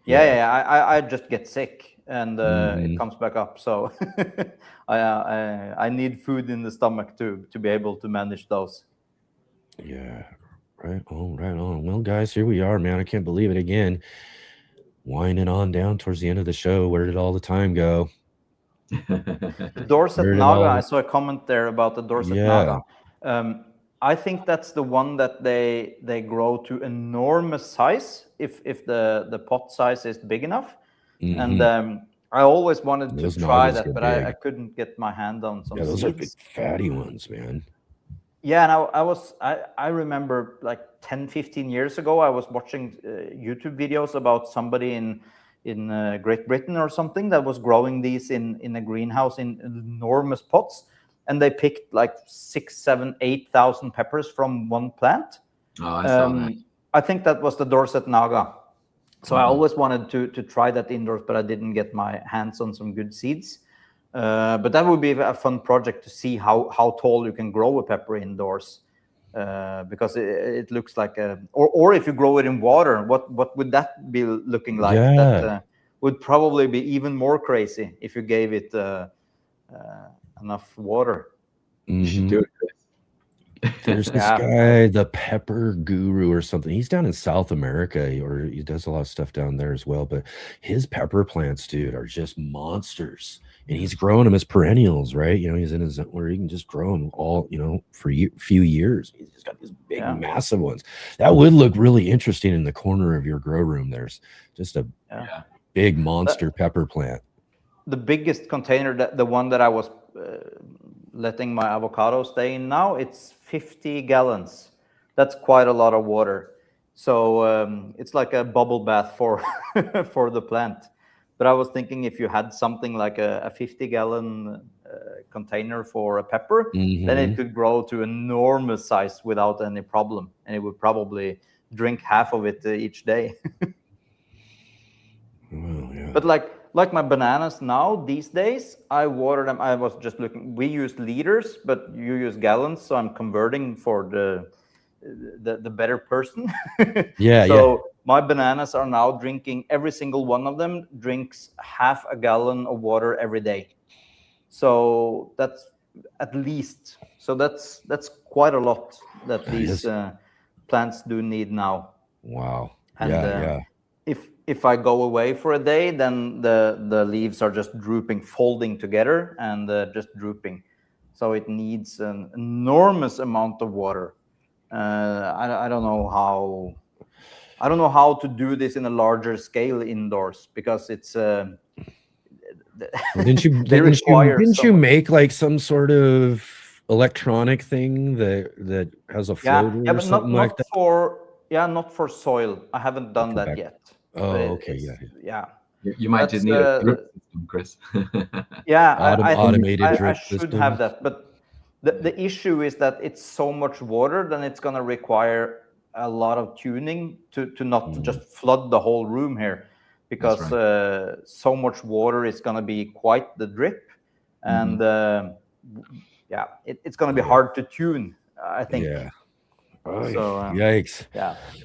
I just get sick and it comes back up. So I need food in the stomach to be able to manage those. Yeah, right on. Well, guys, here we are, man. I can't believe it again. Winding on down towards the end of the show. Where did all the time go? The Dorset Naga. I saw a comment there about the Dorset Naga. I think that's the one that they grow to enormous size if the pot size is big enough. And I always wanted to try that, but I couldn't get my hand on some. Yeah, those are big fatty ones, man. Yeah, and I remember like 10-15 years ago, I was watching YouTube videos about somebody in Great Britain or something that was growing these in a greenhouse in enormous pots. And they picked like 6,000, 7,000, 8,000 peppers from one plant. Oh, I saw that. I think that was the Dorset Naga. So I always wanted to try that indoors, but I didn't get my hands on some good seeds. But that would be a fun project to see how tall you can grow a pepper indoors. Because it looks like or if you grow it in water, what would that be looking like? Yeah. That would probably be even more crazy if you gave it enough water. You should do it. There's this guy, the Pepper Guru or something. He's down in South America, or he does a lot of stuff down there as well. But his pepper plants, dude, are just monsters. And he's growing them as perennials, right? You know, he's in his where he can just grow them all, you know, for a few years. He's just got this big, massive ones. That would look really interesting in the corner of your grow room. There's just a big monster pepper plant. The biggest container, the one that I was letting my avocado stay in now, it's 50 gallons. That's quite a lot of water. So it's like a bubble bath for for the plant. But I was thinking if you had something like a 50-gallon container for a pepper, then it could grow to enormous size without any problem, and it would probably drink half of it each day. But like my bananas now these days, I water them. I was just looking. We use liters, but you use gallons, so I'm converting for the better person. So my bananas are now drinking, every single one of them drinks half a gallon of water every day. So that's at least, so that's quite a lot that these plants do need now. Wow. And if I go away for a day, then the leaves are just drooping, folding together and just drooping. So it needs an enormous amount of water. I don't know how to do this in a larger scale indoors, because it's didn't you make like some sort of electronic thing that has a floater or something like that? Not for soil. I haven't done that yet. Oh, okay, You might just need a drip system, Chris. Automated drip I should system. have that, but the issue is that it's so much water, then it's going to require a lot of tuning to not just flood the whole room here, because so much water is going to be quite the drip, and it's going to be hard to tune, I think. So, yikes.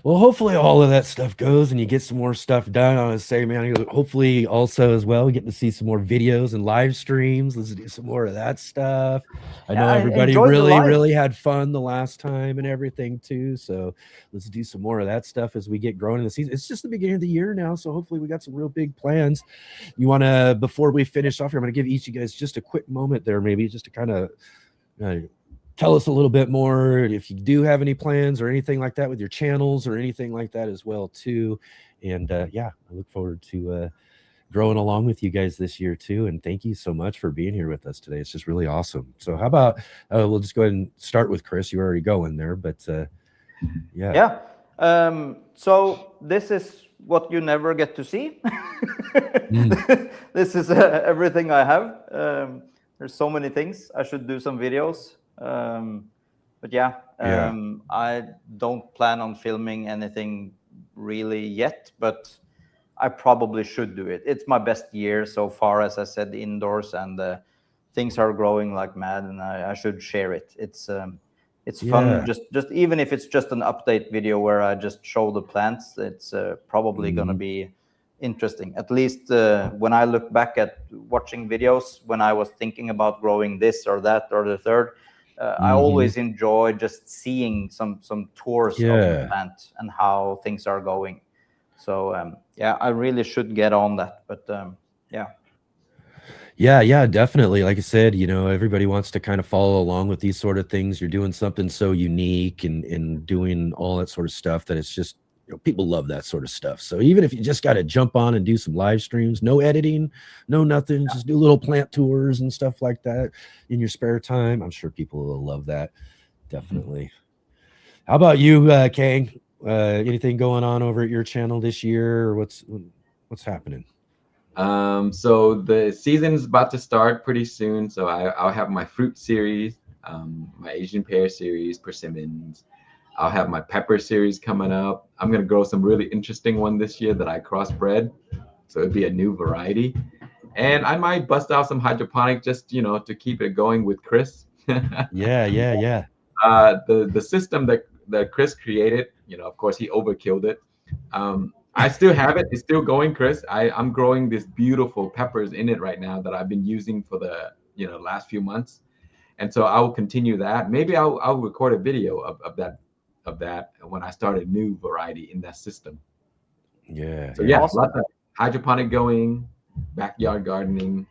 Well, hopefully all of that stuff goes and you get some more stuff done. I would say, man, hopefully also as well, we get to see some more videos and live streams. Let's do some more of that stuff. I know everybody really had fun the last time and everything too. So let's do some more of that stuff as we get growing in the season. It's just the beginning of the year now, so hopefully we got some real big plans. You want to, before we finish off here, I'm going to give each of you guys just a quick moment there, maybe just to kind of tell us a little bit more if you do have any plans or anything like that with your channels or anything like that as well too. And I look forward to growing along with you guys this year too. And thank you so much for being here with us today. It's just really awesome. So how about we'll just go ahead and start with Chris. You're already going there, but so this is what you never get to see. This is everything I have. There's so many things. I should do some videos. But I don't plan on filming anything really yet, but I probably should do it. It's my best year so far, as I said, indoors, and things are growing like mad, and I should share it. It's fun, just even if it's just an update video where I just show the plants. It's probably gonna be interesting. At least when I look back at watching videos when I was thinking about growing this or that or the third, I always enjoy just seeing some tours of the plant and how things are going. So I really should get on that. But definitely. Like I said, everybody wants to kind of follow along with these sort of things. You're doing something so unique and doing all that sort of stuff that it's just, people love that sort of stuff. So even if you just got to jump on and do some live streams, no editing, no nothing, just do little plant tours and stuff like that in your spare time, I'm sure people will love that. Definitely. How about you, Khang? Anything going on over at your channel this year, or what's happening? So the season's about to start pretty soon. So I'll have my fruit series, my Asian pear series, persimmons. I'll have my pepper series coming up. I'm going to grow some really interesting one this year that I crossbred. So it'd be a new variety. And I might bust out some hydroponic just, to keep it going with Chris. Yeah. The system that Chris created, of course, he overkilled it. I still have it. It's still going, Chris. I'm growing this beautiful peppers in it right now that I've been using for the, last few months. And so I will continue that. Maybe I'll record a video of that when I start a new variety in that system. So awesome. Lots of hydroponic going, backyard gardening,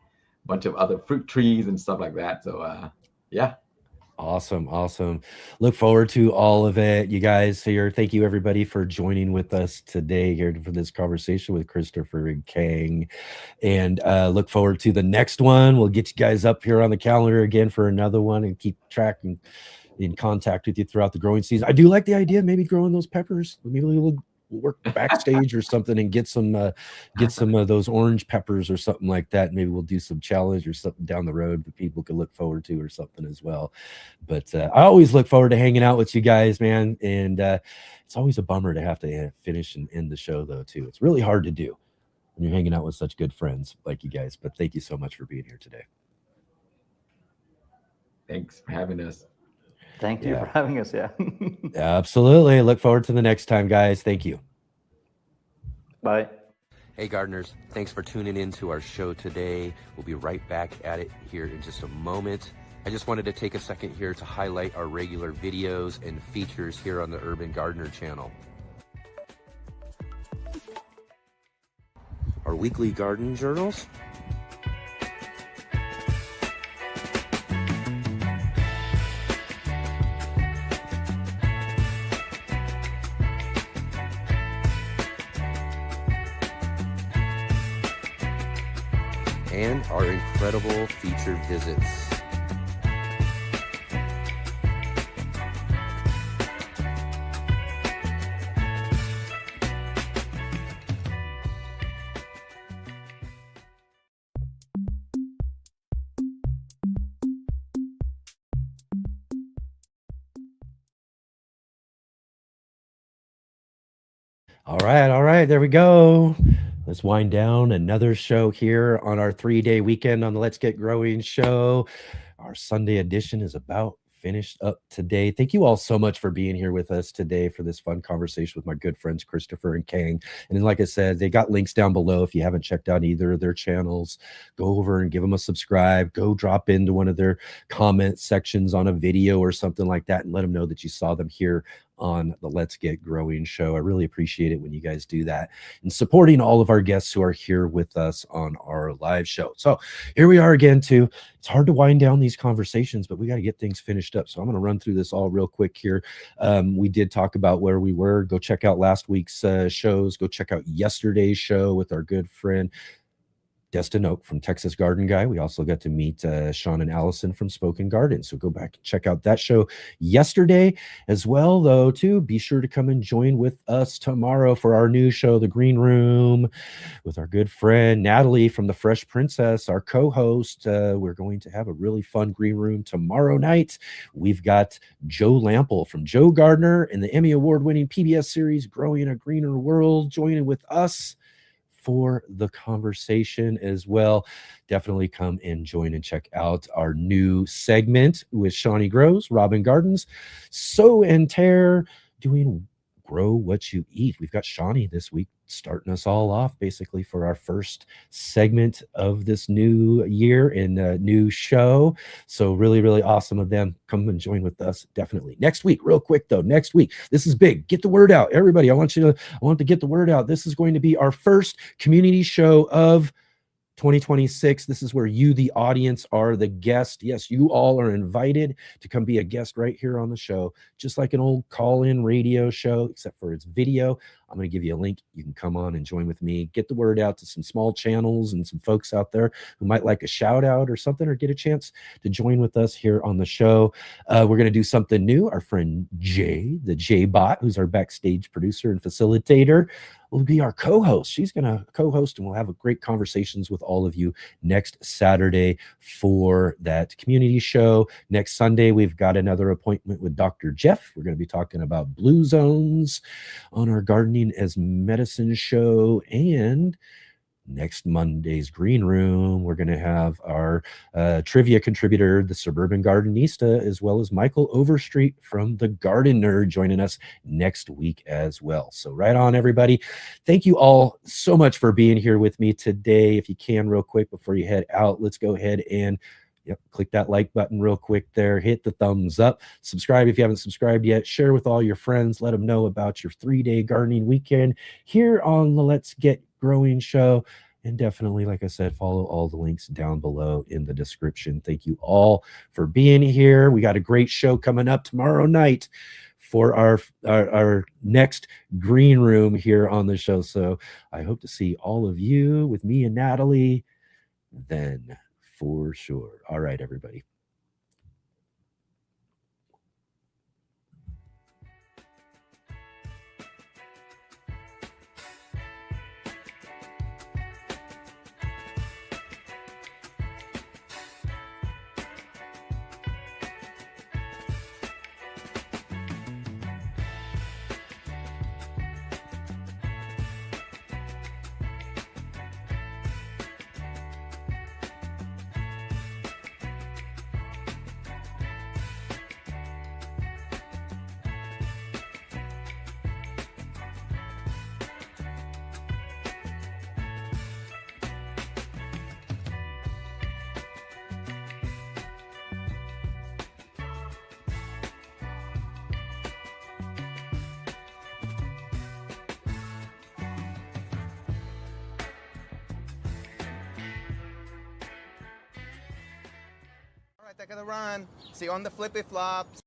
bunch of other fruit trees and stuff like that. So Awesome. Look forward to all of it, you guys here. Thank you everybody for joining with us today here for this conversation with Christopher and Khang. And look forward to the next one. We'll get you guys up here on the calendar again for another one and keep track and in contact with you throughout the growing season. I do like the idea of maybe growing those peppers. Maybe we'll work backstage or something and get some of those orange peppers or something like that. Maybe we'll do some challenge or something down the road that people can look forward to or something as well. But I always look forward to hanging out with you guys, man. And it's always a bummer to have to finish and end the show though too. It's really hard to do when you're hanging out with such good friends like you guys. But thank you so much for being here today. Thanks for having us. Thank you for having us. Yeah. Absolutely. Look forward to the next time, guys. Thank you. Bye. Hey, gardeners. Thanks for tuning in to our show today. We'll be right back at it here in just a moment. I just wanted to take a second here to highlight our regular videos and features here on the Urban Gardener channel. Our weekly garden journals, and our incredible featured visits. All right, there we go. Let's wind down another show here on our 3-day weekend on the Let's Get Growing show. Our Sunday edition is about finished up today. Thank you all so much for being here with us today for this fun conversation with my good friends Christopher and Khang. And then, like I said, they got links down below. If you haven't checked out either of their channels, go over and give them a subscribe. Go drop into one of their comment sections on a video or something like that and let them know that you saw them here on the Let's Get Growing show. I really appreciate it when you guys do that and supporting all of our guests who are here with us on our live show. So here we are again too. It's hard to wind down these conversations, but we got to get things finished up. So I'm going to run through this all real quick here. We did talk about where we were. Go check out last week's shows. Go check out yesterday's show with our good friend Destin Oak from Texas Garden Guy. We also got to meet Sean and Allison from Spoken Garden. So go back and check out that show yesterday as well, though, too. Be sure to come and join with us tomorrow for our new show, The Green Room, with our good friend Natalie from The Fresh Princess, our co-host. We're going to have a really fun Green Room tomorrow night. We've got Joe Lample from Joe Gardner and the Emmy Award-winning PBS series Growing a Greener World joining with us for the conversation as well. Definitely come and join and check out our new segment with Shawnee Grows, Robin Gardens, Sow and Tear, doing Grow What You Eat. We've got Shawnee this week starting us all off basically for our first segment of this new year and new show. So really, really awesome of them. Come and join with us. Definitely. Next week, real quick though, next week, this is big. Get the word out. Everybody, I want to get the word out. This is going to be our first community show of 2026. This is where you, the audience, are the guest. Yes, you all are invited to come be a guest right here on the show, just like an old call-in radio show, except for it's video. I'm going to give you a link. You can come on and join with me. Get the word out to some small channels and some folks out there who might like a shout out or something, or get a chance to join with us here on the show. We're going to do something new. Our friend Jay, the J-Bot, who's our backstage producer and facilitator, will be our co-host. She's going to co-host, and we'll have a great conversations with all of you next Saturday for that community show. Next Sunday, we've got another appointment with Dr. Jeff. We're going to be talking about blue zones on our Gardening as Medicine show. And next Monday's Green Room, we're going to have our trivia contributor, the Suburban Gardenista, as well as Michael Overstreet from The Garden Nerd joining us next week as well. So right on, everybody. Thank you all so much for being here with me today. If you can, real quick, before you head out, let's go ahead and click that like button real quick there. Hit the thumbs up. Subscribe if you haven't subscribed yet. Share with all your friends. Let them know about your 3-day gardening weekend here on the Let's Get Growing show. And definitely, like I said, follow all the links down below in the description. Thank you all for being here. We got a great show coming up tomorrow night for our next green room here on the show. So I hope to see all of you with me and Natalie then, for sure. All right, everybody. All right, they're gonna run. See you on the flippy flops.